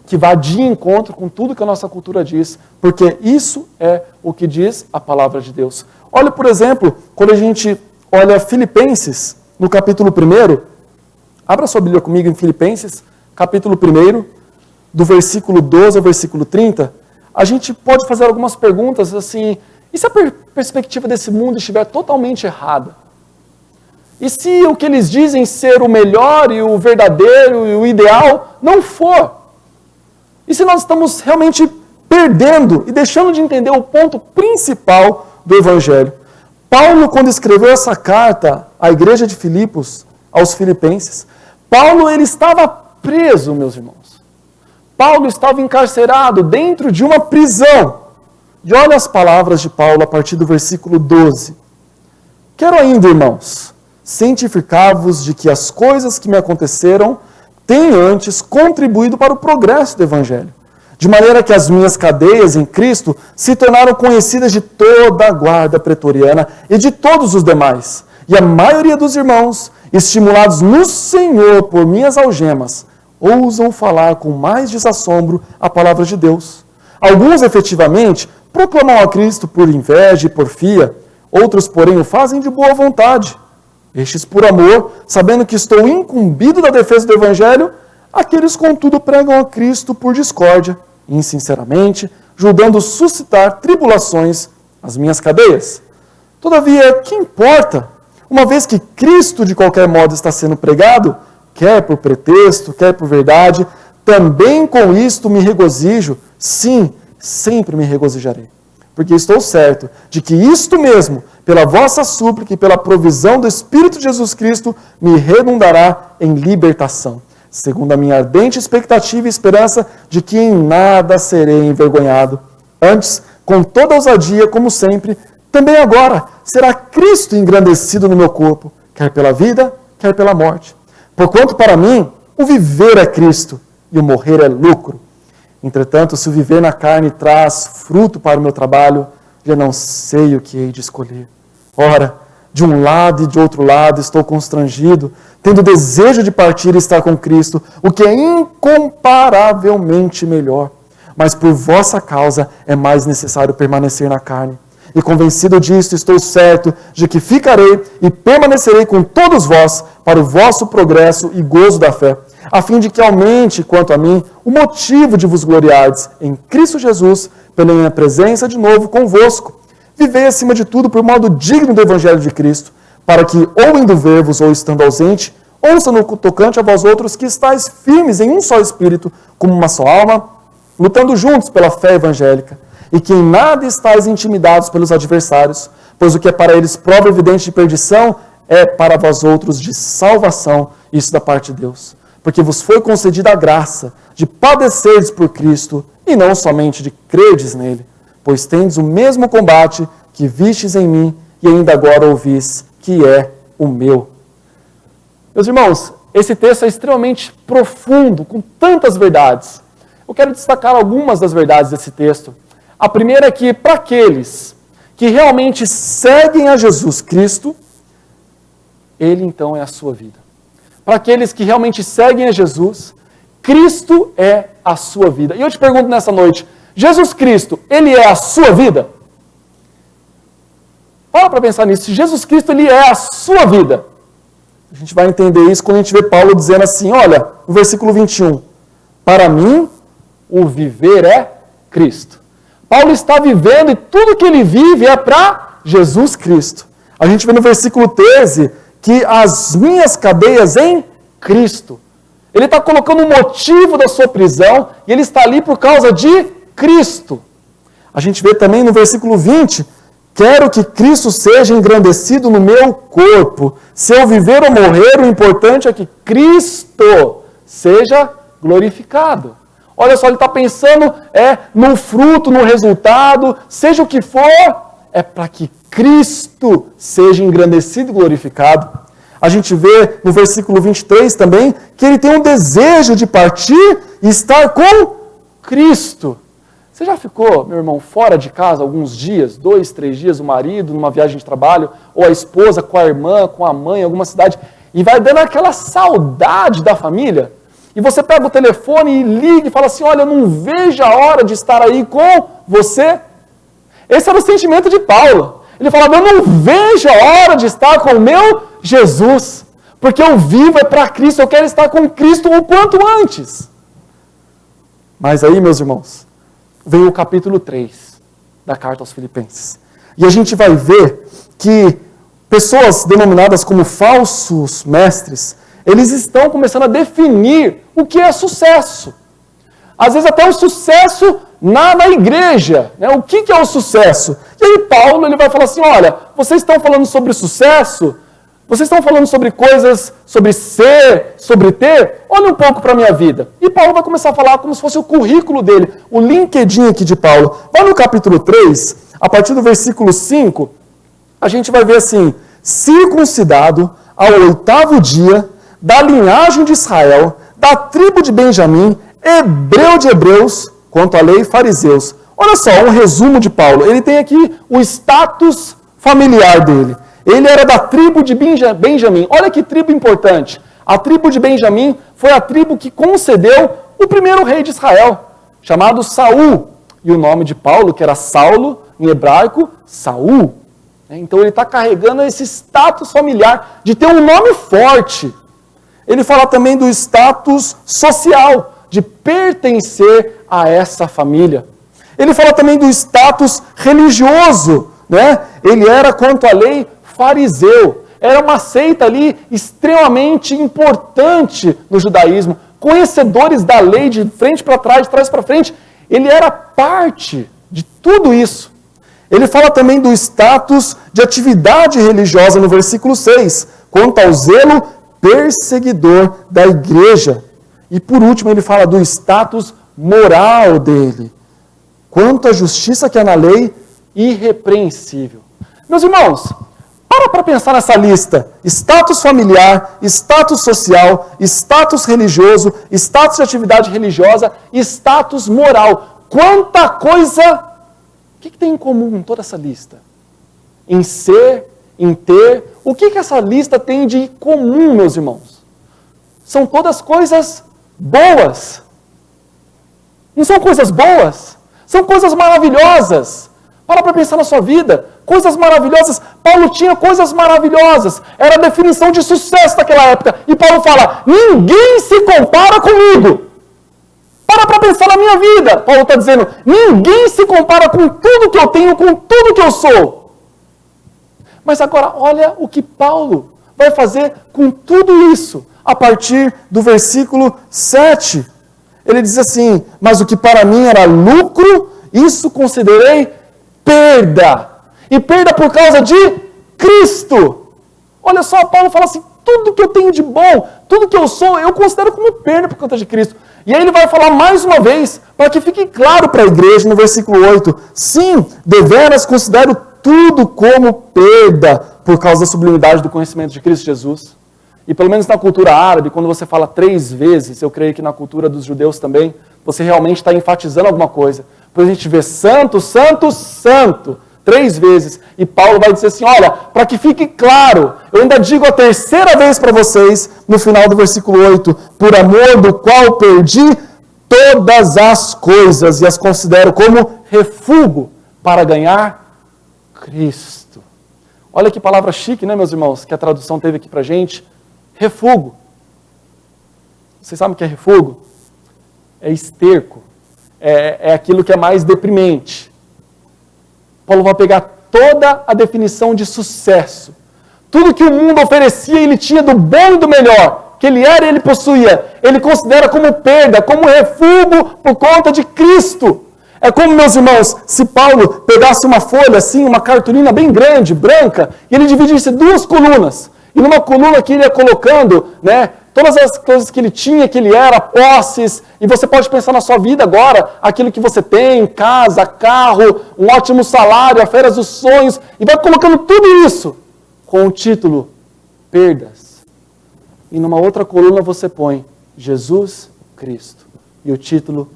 que vá de encontro com tudo que a nossa cultura diz, porque isso é o que diz a palavra de Deus. Olha, por exemplo, quando a gente olha Filipenses, no capítulo 1, abra sua Bíblia comigo em Filipenses, capítulo 1, do versículo 12 ao versículo 30, a gente pode fazer algumas perguntas assim, e se a perspectiva desse mundo estiver totalmente errada? E se o que eles dizem ser o melhor e o verdadeiro e o ideal não for? E se nós estamos realmente perdendo e deixando de entender o ponto principal do Evangelho? Paulo, quando escreveu essa carta à igreja de Filipos, aos filipenses, Paulo ele estava preso, meus irmãos. Paulo estava encarcerado dentro de uma prisão. E olha as palavras de Paulo a partir do versículo 12. Quero ainda, irmãos, cientificar-vos de que as coisas que me aconteceram têm antes contribuído para o progresso do Evangelho, de maneira que as minhas cadeias em Cristo se tornaram conhecidas de toda a guarda pretoriana e de todos os demais. E a maioria dos irmãos, estimulados no Senhor por minhas algemas, ousam falar com mais desassombro a palavra de Deus. Alguns, efetivamente, proclamam a Cristo por inveja e porfia, outros, porém, o fazem de boa vontade. Estes por amor, sabendo que estou incumbido da defesa do Evangelho, aqueles, contudo, pregam a Cristo por discórdia, insinceramente, julgando suscitar tribulações às minhas cadeias. Todavia, que importa? Uma vez que Cristo, de qualquer modo, está sendo pregado, quer por pretexto, quer por verdade, também com isto me regozijo, sim, sempre me regozijarei. Porque estou certo de que isto mesmo, pela vossa súplica e pela provisão do Espírito de Jesus Cristo, me redundará em libertação, segundo a minha ardente expectativa e esperança de que em nada serei envergonhado. Antes, com toda ousadia, como sempre, também agora será Cristo engrandecido no meu corpo, quer pela vida, quer pela morte. Porquanto para mim, o viver é Cristo e o morrer é lucro. Entretanto, se o viver na carne traz fruto para o meu trabalho, já não sei o que hei de escolher. Ora, de um lado e de outro lado estou constrangido, tendo desejo de partir e estar com Cristo, o que é incomparavelmente melhor. Mas por vossa causa é mais necessário permanecer na carne. E convencido disto, estou certo de que ficarei e permanecerei com todos vós para o vosso progresso e gozo da fé, a fim de que aumente, quanto a mim, o motivo de vos gloriardes em Cristo Jesus, pela minha presença de novo convosco. Vivei acima de tudo por modo digno do Evangelho de Cristo, para que, ou indo ver-vos, ou estando ausente, ouça no tocante a vós outros que estáis firmes em um só Espírito, como uma só alma, lutando juntos pela fé evangélica, e que em nada estáis intimidados pelos adversários, pois o que é para eles prova evidente de perdição é para vós outros de salvação, isso da parte de Deus. Porque vos foi concedida a graça de padecerdes por Cristo, e não somente de crerdes nele, pois tendes o mesmo combate que vistes em mim, e ainda agora ouvis que é o meu. Meus irmãos, esse texto é extremamente profundo, com tantas verdades. Eu quero destacar algumas das verdades desse texto. A primeira é que, para aqueles que realmente seguem a Jesus Cristo, Ele então é a sua vida. Para aqueles que realmente seguem a Jesus, Cristo é a sua vida. E eu te pergunto nessa noite, Jesus Cristo, Ele é a sua vida? Para pensar nisso. Se Jesus Cristo, Ele é a sua vida, a gente vai entender isso quando a gente vê Paulo dizendo assim, olha, no versículo 21, para mim, o viver é Cristo. Paulo está vivendo e tudo que ele vive é para Jesus Cristo. A gente vê no versículo 13 que as minhas cadeias em Cristo. Ele está colocando o motivo da sua prisão e ele está ali por causa de Cristo. A gente vê também no versículo 20, quero que Cristo seja engrandecido no meu corpo. Se eu viver ou morrer, o importante é que Cristo seja glorificado. Olha só, ele está pensando no fruto, no resultado, seja o que for, é para que Cristo seja engrandecido e glorificado. A gente vê no versículo 23 também que ele tem um desejo de partir e estar com Cristo. Você já ficou, meu irmão, fora de casa alguns dias, 2, 3 dias, o marido numa viagem de trabalho, ou a esposa com a irmã, com a mãe em alguma cidade, e vai dando aquela saudade da família? E você pega o telefone e liga e fala assim, olha, eu não vejo a hora de estar aí com você. Esse era o sentimento de Paulo. Ele falava, eu não vejo a hora de estar com o meu Jesus, porque eu vivo é para Cristo, eu quero estar com Cristo o quanto antes. Mas aí, meus irmãos, vem o capítulo 3 da carta aos Filipenses. E a gente vai ver que pessoas denominadas como falsos mestres, eles estão começando a definir o que é sucesso. às vezes até o sucesso na igreja. Né? O que é o sucesso? E aí Paulo ele vai falar assim, olha, vocês estão falando sobre sucesso? Vocês estão falando sobre coisas, sobre ser, sobre ter? Olha um pouco para a minha vida. E Paulo vai começar a falar como se fosse o currículo dele, o LinkedIn aqui de Paulo. Vai no capítulo 3, a partir do versículo 5, a gente vai ver assim, circuncidado ao 8º dia, da linhagem de Israel, da tribo de Benjamim, hebreu de hebreus, quanto à lei, fariseus. Olha só, um resumo de Paulo. Ele tem aqui o status familiar dele. Ele era da tribo de Benjamim. Olha que tribo importante. A tribo de Benjamim foi a tribo que concedeu o primeiro rei de Israel, chamado Saul. E o nome de Paulo, que era Saulo, em hebraico, Saul. Então ele está carregando esse status familiar de ter um nome forte. Ele fala também do status social, de pertencer a essa família. Ele fala também do status religioso, né? Ele era, quanto à lei, fariseu. Era uma seita ali extremamente importante no judaísmo. Conhecedores da lei de frente para trás, de trás para frente. Ele era parte de tudo isso. Ele fala também do status de atividade religiosa no versículo 6. Quanto ao zelo perseguidor da igreja. E por último ele fala do status moral dele. Quanto à justiça que é na lei, irrepreensível. Meus irmãos, para pensar nessa lista. Status familiar, status social, status religioso, status de atividade religiosa, status moral. Quanta coisa... O que tem em comum em toda essa lista? Em ser, em ter. O que essa lista tem de comum, meus irmãos? São todas coisas boas. Não são coisas boas? São coisas maravilhosas. Para pensar na sua vida. Coisas maravilhosas. Paulo tinha coisas maravilhosas. Era a definição de sucesso daquela época. E Paulo fala, ninguém se compara comigo. Para pensar na minha vida. Paulo está dizendo, ninguém se compara com tudo que eu tenho, com tudo que eu sou. Mas agora, olha o que Paulo vai fazer com tudo isso. A partir do versículo 7. Ele diz assim, mas o que para mim era lucro, isso considerei perda. E perda por causa de Cristo. Olha só, Paulo fala assim, tudo que eu tenho de bom, tudo que eu sou, eu considero como perda por conta de Cristo. E aí ele vai falar mais uma vez, para que fique claro para a igreja, no versículo 8. Sim, deveras considero tudo como perda, por causa da sublimidade do conhecimento de Cristo Jesus. E pelo menos na cultura árabe, quando você fala 3 vezes, eu creio que na cultura dos judeus também, você realmente está enfatizando alguma coisa. Depois a gente vê santo, santo, santo, 3 vezes. E Paulo vai dizer assim, olha, para que fique claro, eu ainda digo a 3ª vez para vocês, no final do versículo 8, por amor do qual perdi todas as coisas e as considero como refúgio para ganhar Cristo. Olha que palavra chique, né, meus irmãos, que a tradução teve aqui para a gente. Refúgio. Vocês sabem o que é refúgio? É esterco. É aquilo que é mais deprimente. Paulo vai pegar toda a definição de sucesso. Tudo que o mundo oferecia, ele tinha do bom e do melhor. Que ele era e ele possuía. Ele considera como perda, como refúgio por conta de Cristo. É como, meus irmãos, se Paulo pegasse uma folha assim, uma cartolina bem grande, branca, e ele dividisse 2 colunas. E numa coluna que ele ia colocando, né, todas as coisas que ele tinha, que ele era, posses, e você pode pensar na sua vida agora, aquilo que você tem, casa, carro, um ótimo salário, a férias dos sonhos, e vai colocando tudo isso com o título perdas. E numa outra coluna você põe Jesus Cristo e o título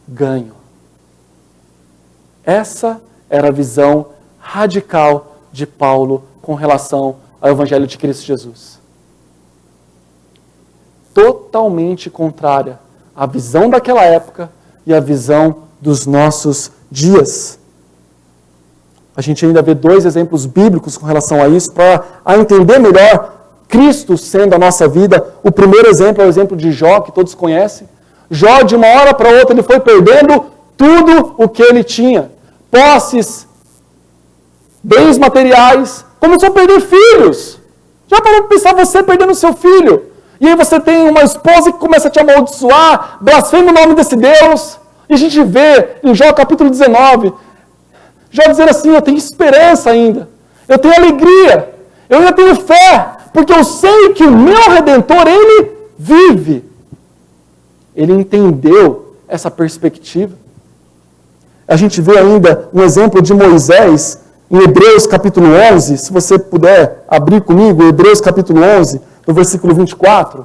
ganho. Essa era a visão radical de Paulo com relação ao Evangelho de Cristo Jesus. Totalmente contrária à visão daquela época e à visão dos nossos dias. A gente ainda vê 2 exemplos bíblicos com relação a isso, para entender melhor Cristo sendo a nossa vida. O primeiro exemplo é o exemplo de Jó, que todos conhecem. Jó, de uma hora para outra, ele foi perdendo tudo o que ele tinha. Posses, bens materiais, começou a perder filhos. Já parou para pensar você perdendo seu filho? E aí você tem uma esposa que começa a te amaldiçoar, blasfema o nome desse Deus. E a gente vê em Jó capítulo 19, Jó dizendo assim, eu tenho esperança ainda, eu tenho alegria, eu ainda tenho fé, porque eu sei que o meu Redentor, ele vive. Ele entendeu essa perspectiva. A gente vê ainda um exemplo de Moisés em Hebreus capítulo 11, se você puder abrir comigo, Hebreus capítulo 11, no versículo 24.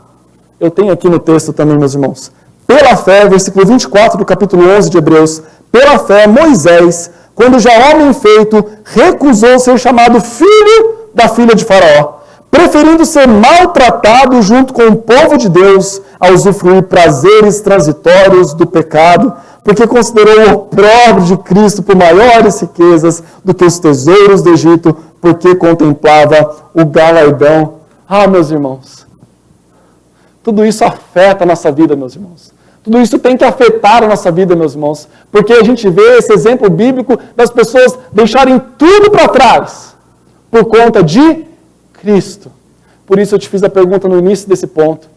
Eu tenho aqui no texto também, meus irmãos. Pela fé, versículo 24 do capítulo 11 de Hebreus, pela fé, Moisés, quando já homem feito, recusou ser chamado filho da filha de Faraó, preferindo ser maltratado junto com o povo de Deus a usufruir prazeres transitórios do pecado, porque considerou o opróbrio de Cristo por maiores riquezas do que os tesouros do Egito, porque contemplava o galardão. Ah, meus irmãos, tudo isso afeta a nossa vida, meus irmãos. Tudo isso tem que afetar a nossa vida, meus irmãos, porque a gente vê esse exemplo bíblico das pessoas deixarem tudo para trás por conta de Cristo. Por isso eu te fiz a pergunta no início desse ponto.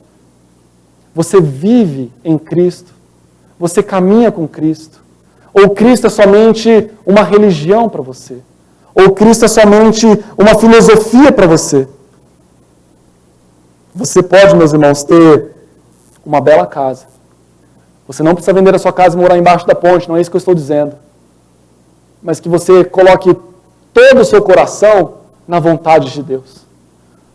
Você vive em Cristo? Você caminha com Cristo? Ou Cristo é somente uma religião para você? Ou Cristo é somente uma filosofia para você? Você pode, meus irmãos, ter uma bela casa. Você não precisa vender a sua casa e morar embaixo da ponte, não é isso que eu estou dizendo. Mas que você coloque todo o seu coração na vontade de Deus.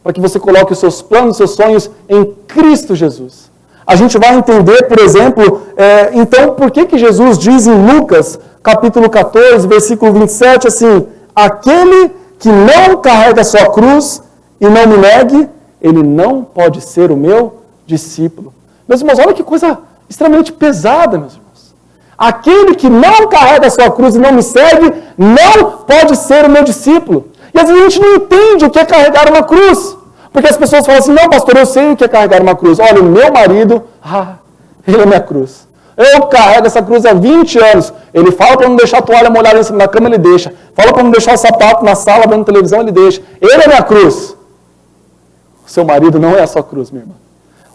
Para que você coloque os seus planos, os seus sonhos em Cristo Jesus. A gente vai entender, por exemplo, então, por que Jesus diz em Lucas, capítulo 14, versículo 27, assim, aquele que não carrega a sua cruz e não me negue, ele não pode ser o meu discípulo. Meus irmãos, olha que coisa extremamente pesada, meus irmãos. Aquele que não carrega a sua cruz e não me segue, não pode ser o meu discípulo. E às vezes a gente não entende o que é carregar uma cruz. Porque as pessoas falam assim, não, pastor, eu sei o que é carregar uma cruz. Olha, o meu marido, ele é minha cruz. Eu carrego essa cruz há 20 anos. Ele fala para não deixar a toalha molhada em cima da cama, ele deixa. Fala para não deixar o sapato na sala, vendo televisão, ele deixa. Ele é minha cruz. O seu marido não é a sua cruz, minha irmã.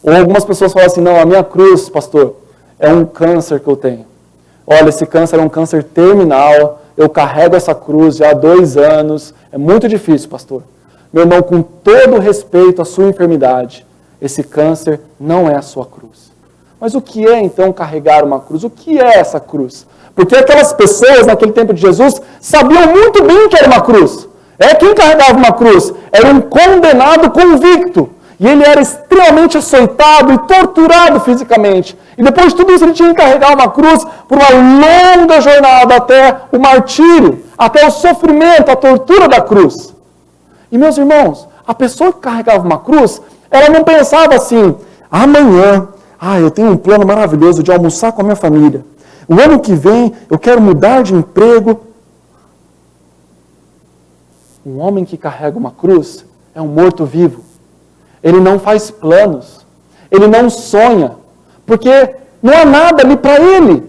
Ou algumas pessoas falam assim, não, a minha cruz, pastor, é um câncer que eu tenho. Olha, esse câncer é um câncer terminal, eu carrego essa cruz já há 2 anos, é muito difícil, pastor. Meu irmão, com todo respeito à sua enfermidade, esse câncer não é a sua cruz. Mas o que é, então, carregar uma cruz? O que é essa cruz? Porque aquelas pessoas, naquele tempo de Jesus, sabiam muito bem que era uma cruz. Quem carregava uma cruz era um condenado convicto. E ele era extremamente açoitado e torturado fisicamente. E depois de tudo isso, ele tinha que carregar uma cruz por uma longa jornada até o martírio, até o sofrimento, a tortura da cruz. E, meus irmãos, a pessoa que carregava uma cruz, ela não pensava assim, amanhã, eu tenho um plano maravilhoso de almoçar com a minha família. O ano que vem, eu quero mudar de emprego. Um homem que carrega uma cruz é um morto-vivo. Ele não faz planos. Ele não sonha. Porque não há nada ali para ele.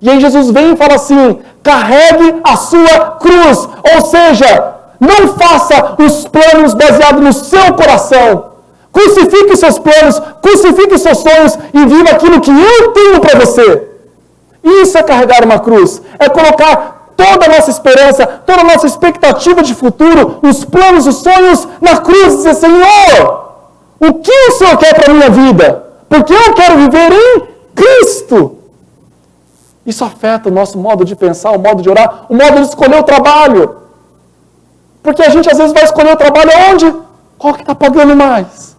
E aí Jesus vem e fala assim, carregue a sua cruz. Ou seja, não faça os planos baseados no seu coração. Crucifique os seus planos, crucifique os seus sonhos e viva aquilo que eu tenho para você. Isso é carregar uma cruz. É colocar toda a nossa esperança, toda a nossa expectativa de futuro, os planos, os sonhos na cruz e dizer, Senhor, o que o Senhor quer para a minha vida? Porque eu quero viver em Cristo. Isso afeta o nosso modo de pensar, o modo de orar, o modo de escolher o trabalho. Porque a gente às vezes vai escolher o trabalho onde? Qual que está pagando mais?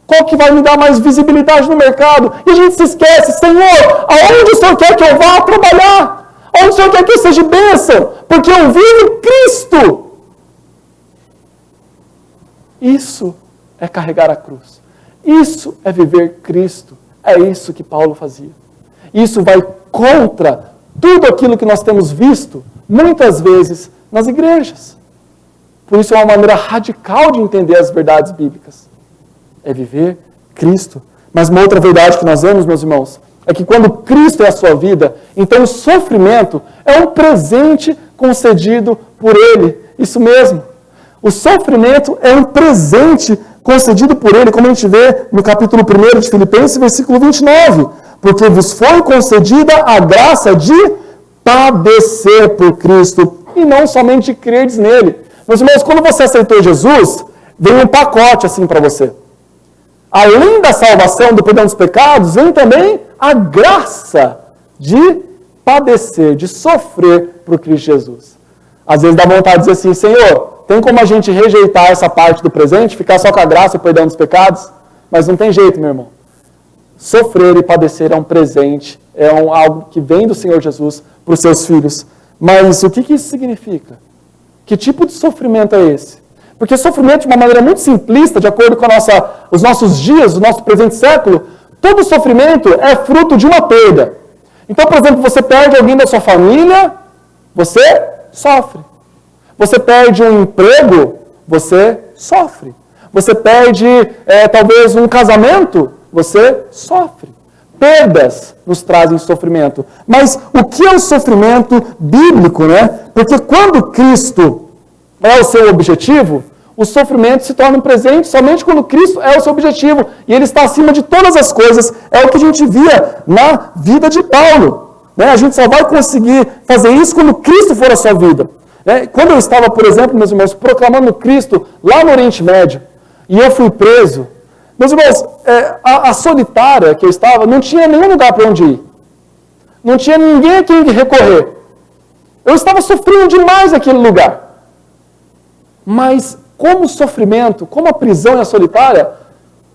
Qual que vai me dar mais visibilidade no mercado? E a gente se esquece, Senhor, aonde o Senhor quer que eu vá trabalhar? Onde o Senhor quer que eu seja bênção? Porque eu vivo em Cristo. Isso é carregar a cruz. Isso é viver Cristo. É isso que Paulo fazia. Isso vai contra tudo aquilo que nós temos visto, muitas vezes, nas igrejas. Por isso é uma maneira radical de entender as verdades bíblicas. É viver Cristo. Mas uma outra verdade que nós vemos, meus irmãos, é que quando Cristo é a sua vida, então o sofrimento é um presente concedido por Ele. Isso mesmo. O sofrimento é um presente concedido por ele, como a gente vê no capítulo 1 de Filipenses, versículo 29, porque vos foi concedida a graça de padecer por Cristo, e não somente crerdes nele. Meus irmãos, quando você aceitou Jesus, vem um pacote assim para você. Além da salvação, do perdão dos pecados, vem também a graça de padecer, de sofrer por Cristo Jesus. Às vezes dá vontade de dizer assim, Senhor, tem como a gente rejeitar essa parte do presente, ficar só com a graça e o perdão dos pecados? Mas não tem jeito, meu irmão. Sofrer e padecer é um presente, algo que vem do Senhor Jesus para os seus filhos. Mas o que isso significa? Que tipo de sofrimento é esse? Porque sofrimento, de uma maneira muito simplista, de acordo com os nossos dias, o nosso presente século, todo sofrimento é fruto de uma perda. Então, por exemplo, você perde alguém da sua família, você sofre. Você perde um emprego, você sofre. Você perde, talvez, um casamento, você sofre. Perdas nos trazem sofrimento. Mas o que é o sofrimento bíblico, né? Porque quando Cristo é o seu objetivo, o sofrimento se torna um presente somente quando Cristo é o seu objetivo. E ele está acima de todas as coisas. É o que a gente via na vida de Paulo. Né? A gente só vai conseguir fazer isso quando Cristo for a sua vida. Quando eu estava, por exemplo, meus irmãos, proclamando Cristo lá no Oriente Médio, e eu fui preso, meus irmãos, a solitária que eu estava, não tinha nenhum lugar para onde ir. Não tinha ninguém a quem recorrer. Eu estava sofrendo demais naquele lugar. Mas como o sofrimento, como a prisão e a solitária,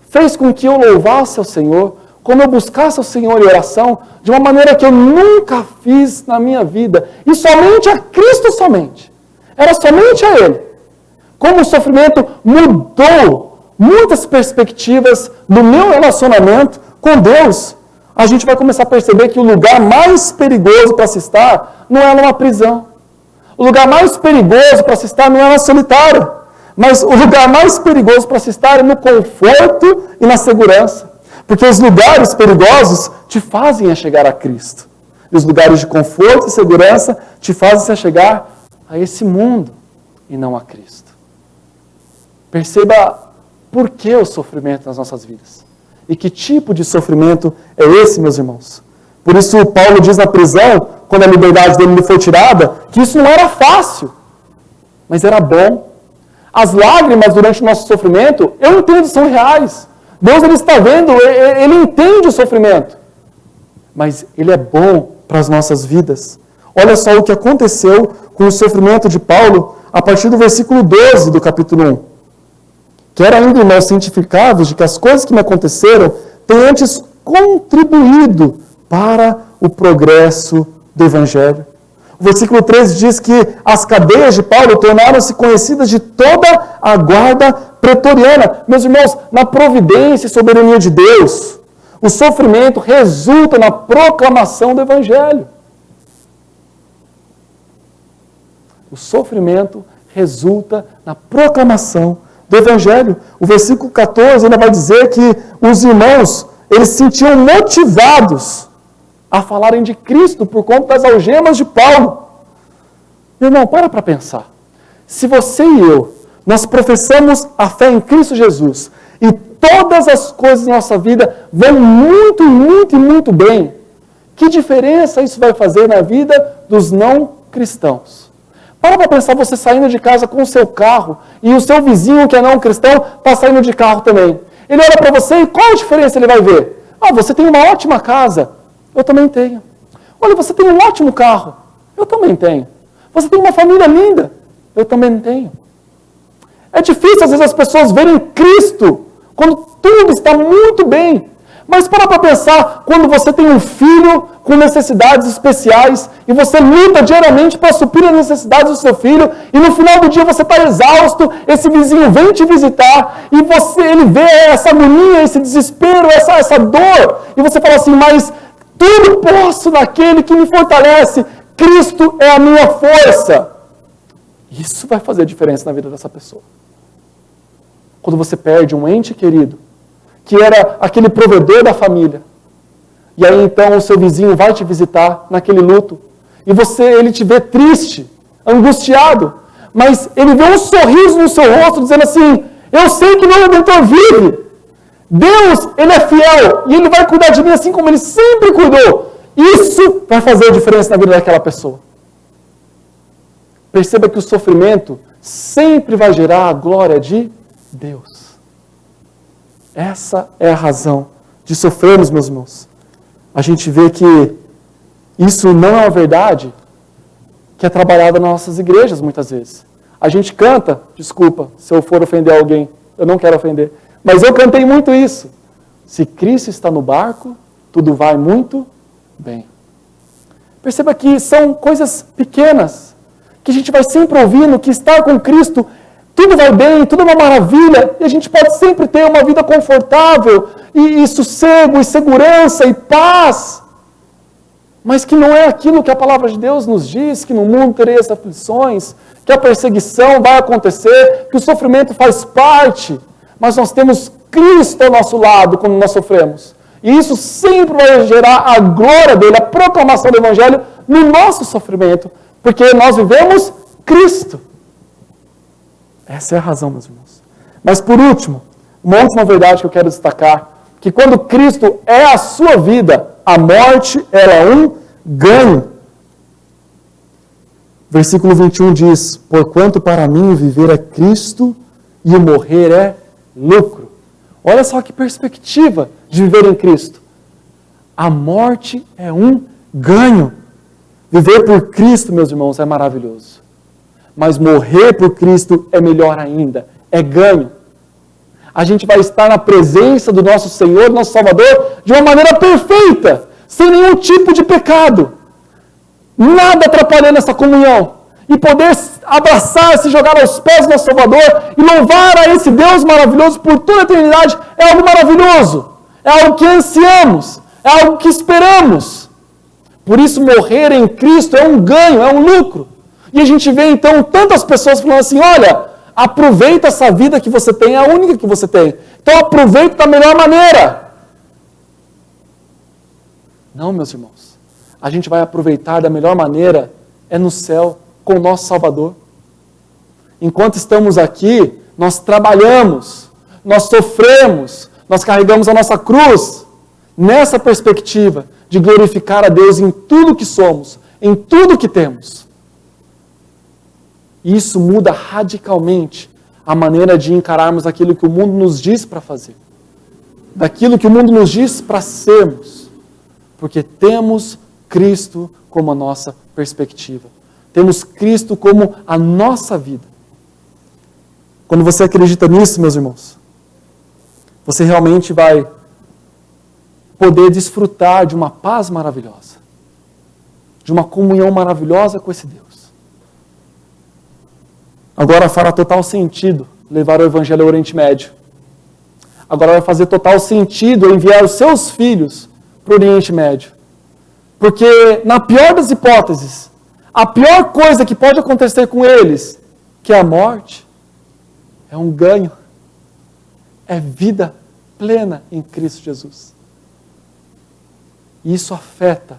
fez com que eu louvasse ao Senhor, como eu buscasse ao Senhor em oração, de uma maneira que eu nunca fiz na minha vida. E somente a Cristo somente. Era somente a Ele. Como o sofrimento mudou muitas perspectivas do meu relacionamento com Deus, a gente vai começar a perceber que o lugar mais perigoso para se estar não é numa prisão. O lugar mais perigoso para se estar não é na solitária. Mas o lugar mais perigoso para se estar é no conforto e na segurança. Porque os lugares perigosos te fazem a chegar a Cristo. E os lugares de conforto e segurança te fazem a chegar a esse mundo e não a Cristo. Perceba por que o sofrimento nas nossas vidas. E que tipo de sofrimento é esse, meus irmãos? Por isso Paulo diz na prisão, quando a liberdade dele lhe foi tirada, que isso não era fácil, mas era bom. As lágrimas durante o nosso sofrimento, eu entendo, são reais. Deus ele está vendo, ele entende o sofrimento. Mas ele é bom para as nossas vidas. Olha só o que aconteceu com o sofrimento de Paulo a partir do versículo 12 do capítulo 1. Quero ainda, irmãos, cientificar-vos de que as coisas que me aconteceram têm antes contribuído para o progresso do Evangelho. O versículo 13 diz que as cadeias de Paulo tornaram-se conhecidas de toda a guarda pretoriana. Meus irmãos, na providência e soberania de Deus, o sofrimento resulta na proclamação do Evangelho. O sofrimento resulta na proclamação do Evangelho. O versículo 14 ainda vai dizer que os irmãos, eles se sentiam motivados a falarem de Cristo por conta das algemas de Paulo. Meu irmão, para pensar. Se você e eu, nós professamos a fé em Cristo Jesus e todas as coisas da nossa vida vão muito, muito e muito bem, que diferença isso vai fazer na vida dos não cristãos? Para pensar você saindo de casa com o seu carro e o seu vizinho que é não cristão está saindo de carro também. Ele olha para você e qual a diferença ele vai ver? Ah, você tem uma ótima casa. Eu também tenho. Olha, você tem um ótimo carro. Eu também tenho. Você tem uma família linda. Eu também tenho. É difícil, às vezes, as pessoas verem Cristo quando tudo está muito bem. Mas para pensar, quando você tem um filho com necessidades especiais e você luta diariamente para suprir as necessidades do seu filho e no final do dia você está exausto, esse vizinho vem te visitar e ele vê essa agonia, esse desespero, essa dor e você fala assim, mas tudo posso naquele que me fortalece. Cristo é a minha força. Isso vai fazer diferença na vida dessa pessoa. Quando você perde um ente querido, que era aquele provedor da família, e aí então o seu vizinho vai te visitar naquele luto, e ele te vê triste, angustiado, mas ele vê um sorriso no seu rosto, dizendo assim, Eu sei que meu Redentor vive. Deus, Ele é fiel e Ele vai cuidar de mim assim como Ele sempre cuidou. Isso vai fazer a diferença na vida daquela pessoa. Perceba que o sofrimento sempre vai gerar a glória de Deus. Essa é a razão de sofrermos, meus irmãos. A gente vê que isso não é uma verdade que é trabalhada nas nossas igrejas muitas vezes. A gente canta, desculpa se eu for ofender alguém, eu não quero ofender, mas eu cantei muito isso. Se Cristo está no barco, tudo vai muito bem. Perceba que são coisas pequenas, que a gente vai sempre ouvindo, que estar com Cristo, tudo vai bem, tudo é uma maravilha, e a gente pode sempre ter uma vida confortável, e sossego, e segurança, e paz. Mas que não é aquilo que a palavra de Deus nos diz, que no mundo tereis aflições, que a perseguição vai acontecer, que o sofrimento faz parte, mas nós temos Cristo ao nosso lado quando nós sofremos. E isso sempre vai gerar a glória dele, a proclamação do Evangelho no nosso sofrimento, porque nós vivemos Cristo. Essa é a razão, meus irmãos. Mas por último, uma última verdade que eu quero destacar, que quando Cristo é a sua vida, a morte era um ganho. Versículo 21 diz, porquanto para mim o viver é Cristo e o morrer é lucro. Olha só que perspectiva de viver em Cristo. A morte é um ganho. Viver por Cristo, meus irmãos, é maravilhoso. Mas morrer por Cristo é melhor ainda, é ganho. A gente vai estar na presença do nosso Senhor, nosso Salvador, de uma maneira perfeita, sem nenhum tipo de pecado. Nada atrapalhando essa comunhão. E poder abraçar, se jogar aos pés do nosso Salvador e louvar a esse Deus maravilhoso por toda a eternidade é algo maravilhoso. É algo que ansiamos, é algo que esperamos. Por isso, morrer em Cristo é um ganho, é um lucro. E a gente vê então tantas pessoas falando assim, olha, aproveita essa vida que você tem, é a única que você tem. Então aproveita da melhor maneira. Não, meus irmãos. A gente vai aproveitar da melhor maneira é no céu, com o nosso Salvador. Enquanto estamos aqui, nós trabalhamos, nós sofremos, nós carregamos a nossa cruz nessa perspectiva de glorificar a Deus em tudo que somos, em tudo que temos. E isso muda radicalmente a maneira de encararmos aquilo que o mundo nos diz para fazer. Daquilo que o mundo nos diz para sermos. Porque temos Cristo como a nossa perspectiva. Temos Cristo como a nossa vida. Quando você acredita nisso, meus irmãos, você realmente vai poder desfrutar de uma paz maravilhosa. De uma comunhão maravilhosa com esse Deus. Agora fará total sentido levar o Evangelho ao Oriente Médio. Agora vai fazer total sentido enviar os seus filhos para o Oriente Médio. Porque, na pior das hipóteses, a pior coisa que pode acontecer com eles, que é a morte, é um ganho. É vida plena em Cristo Jesus. E isso afeta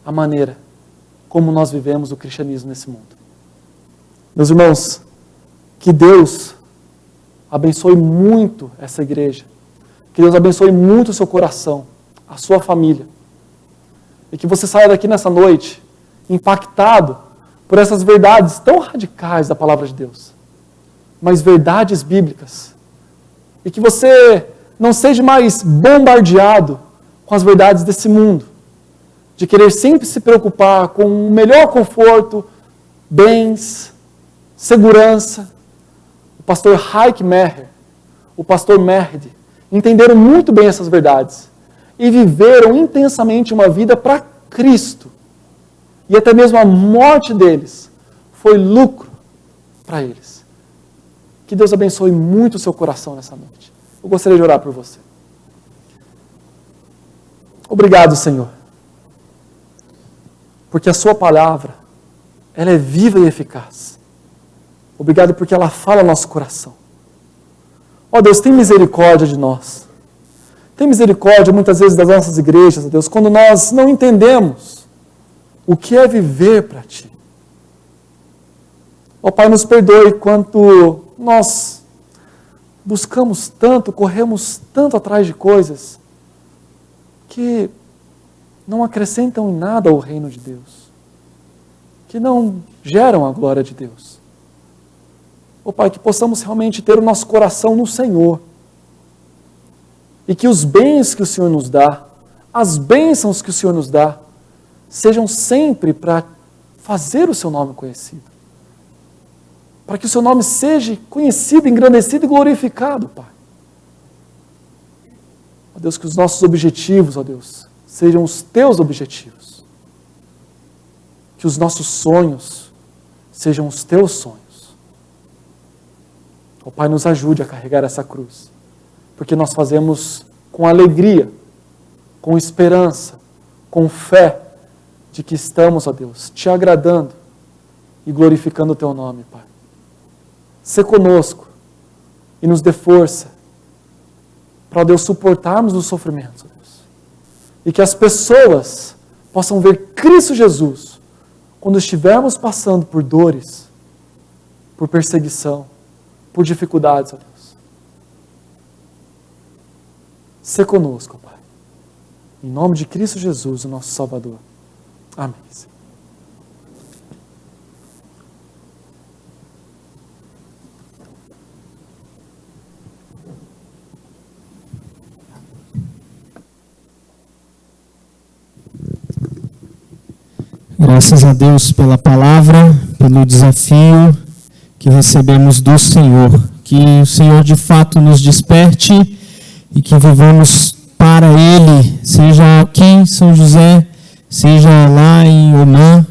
a maneira como nós vivemos o cristianismo nesse mundo. Meus irmãos, que Deus abençoe muito essa igreja. Que Deus abençoe muito o seu coração, a sua família. E que você saia daqui nessa noite impactado por essas verdades tão radicais da palavra de Deus. Mas verdades bíblicas. E que você não seja mais bombardeado com as verdades desse mundo. De querer sempre se preocupar com o melhor conforto, bens, segurança. O pastor Heike Meher, o pastor Mehdi, entenderam muito bem essas verdades e viveram intensamente uma vida para Cristo. E até mesmo a morte deles foi lucro para eles. Que Deus abençoe muito o seu coração nessa noite. Eu gostaria de orar por você. Obrigado, Senhor, porque a sua palavra, ela é viva e eficaz. Obrigado porque ela fala no nosso coração. Ó Deus, tem misericórdia de nós. Tem misericórdia muitas vezes das nossas igrejas, ó Deus, quando nós não entendemos o que é viver para Ti. Ó Pai, nos perdoe quando nós buscamos tanto, corremos tanto atrás de coisas que não acrescentam em nada ao reino de Deus, que não geram a glória de Deus. Ó Pai, que possamos realmente ter o nosso coração no Senhor e que os bens que o Senhor nos dá, as bênçãos que o Senhor nos dá, sejam sempre para fazer o seu nome conhecido. Para que o seu nome seja conhecido, engrandecido e glorificado, Pai. Ó Deus, que os nossos objetivos, ó Deus, sejam os teus objetivos. Que os nossos sonhos sejam os teus sonhos. Ó Pai, nos ajude a carregar essa cruz, porque nós fazemos com alegria, com esperança, com fé, de que estamos, ó Deus, te agradando e glorificando o teu nome, Pai. Sê conosco e nos dê força para, Deus, suportarmos os sofrimentos, ó Deus. E que as pessoas possam ver Cristo Jesus quando estivermos passando por dores, por perseguição, por dificuldades, ó Deus. Sê conosco, Pai. Em nome de Cristo Jesus, o nosso Salvador. Amém. Graças a Deus pela palavra, pelo desafio que recebemos do Senhor. Que o Senhor de fato nos desperte e que vivamos para Ele, seja aqui em São José, seja lá em Omã,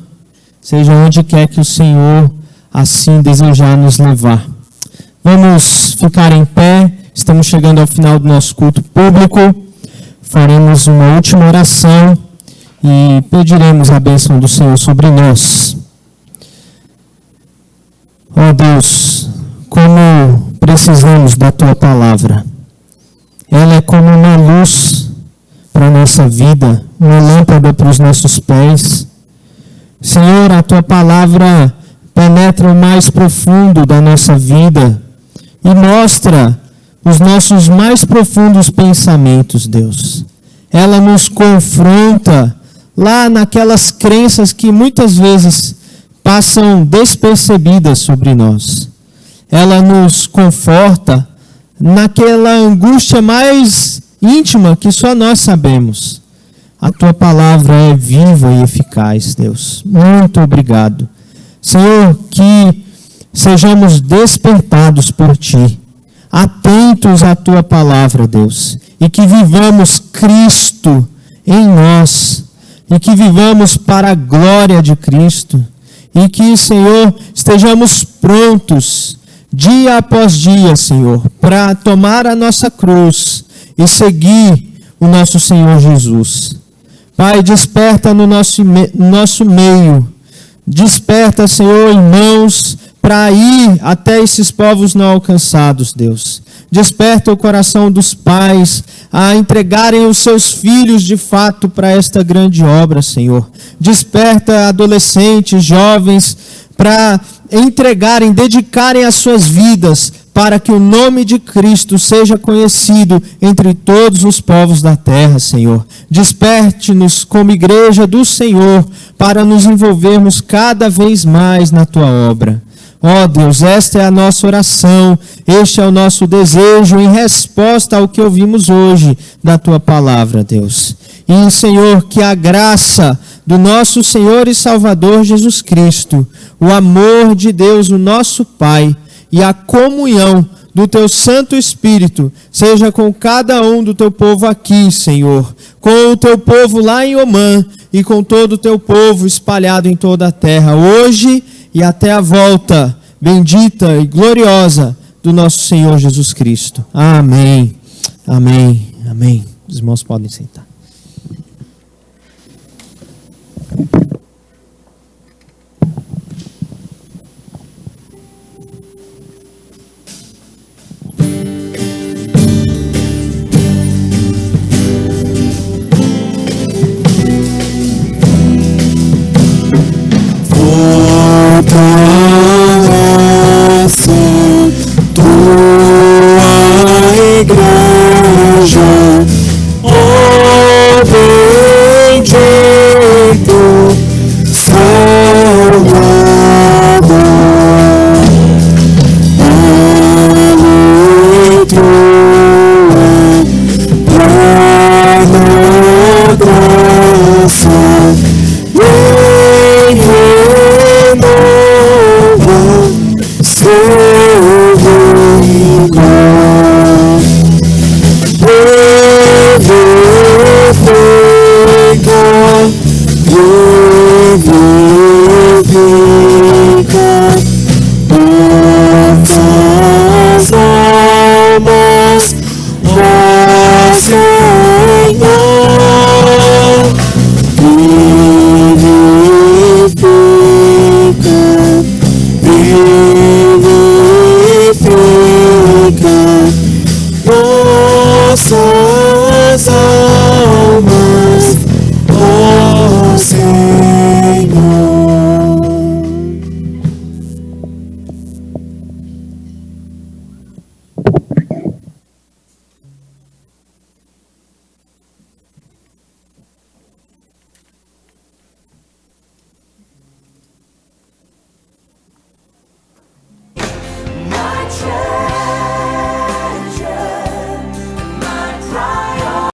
seja onde quer que o Senhor assim desejar nos levar. Vamos ficar em pé, estamos chegando ao final do nosso culto público, faremos uma última oração e pediremos a bênção do Senhor sobre nós. Ó Deus, como precisamos da Tua palavra. Ela é como uma luz para a nossa vida, uma lâmpada para os nossos pés. Senhor, a Tua palavra penetra o mais profundo da nossa vida e mostra os nossos mais profundos pensamentos, Deus. Ela nos confronta lá naquelas crenças que muitas vezes passam despercebidas sobre nós. Ela nos conforta naquela angústia mais íntima que só nós sabemos. A Tua palavra é viva e eficaz, Deus. Muito obrigado. Senhor, que sejamos despertados por Ti, atentos à Tua palavra, Deus, e que vivamos Cristo em nós, e que vivamos para a glória de Cristo, e que, Senhor, estejamos prontos dia após dia, Senhor, para tomar a nossa cruz e seguir o nosso Senhor Jesus. Pai, desperta no nosso meio, desperta, Senhor, irmãos, para ir até esses povos não alcançados, Deus. Desperta o coração dos pais a entregarem os seus filhos de fato para esta grande obra, Senhor. Desperta adolescentes, jovens, para entregarem, dedicarem as suas vidas para que o nome de Cristo seja conhecido entre todos os povos da terra, Senhor. Desperte-nos como igreja do Senhor para nos envolvermos cada vez mais na Tua obra. Ó Deus, esta é a nossa oração, este é o nosso desejo em resposta ao que ouvimos hoje da Tua palavra, Deus. E, Senhor, que a graça do nosso Senhor e Salvador Jesus Cristo, o amor de Deus, o nosso Pai, e a comunhão do Teu Santo Espírito seja com cada um do Teu povo aqui, Senhor, com o Teu povo lá em Omã e com todo o Teu povo espalhado em toda a terra, hoje e até a volta bendita e gloriosa do nosso Senhor Jesus Cristo. Amém, amém, amém. Os irmãos podem sentar.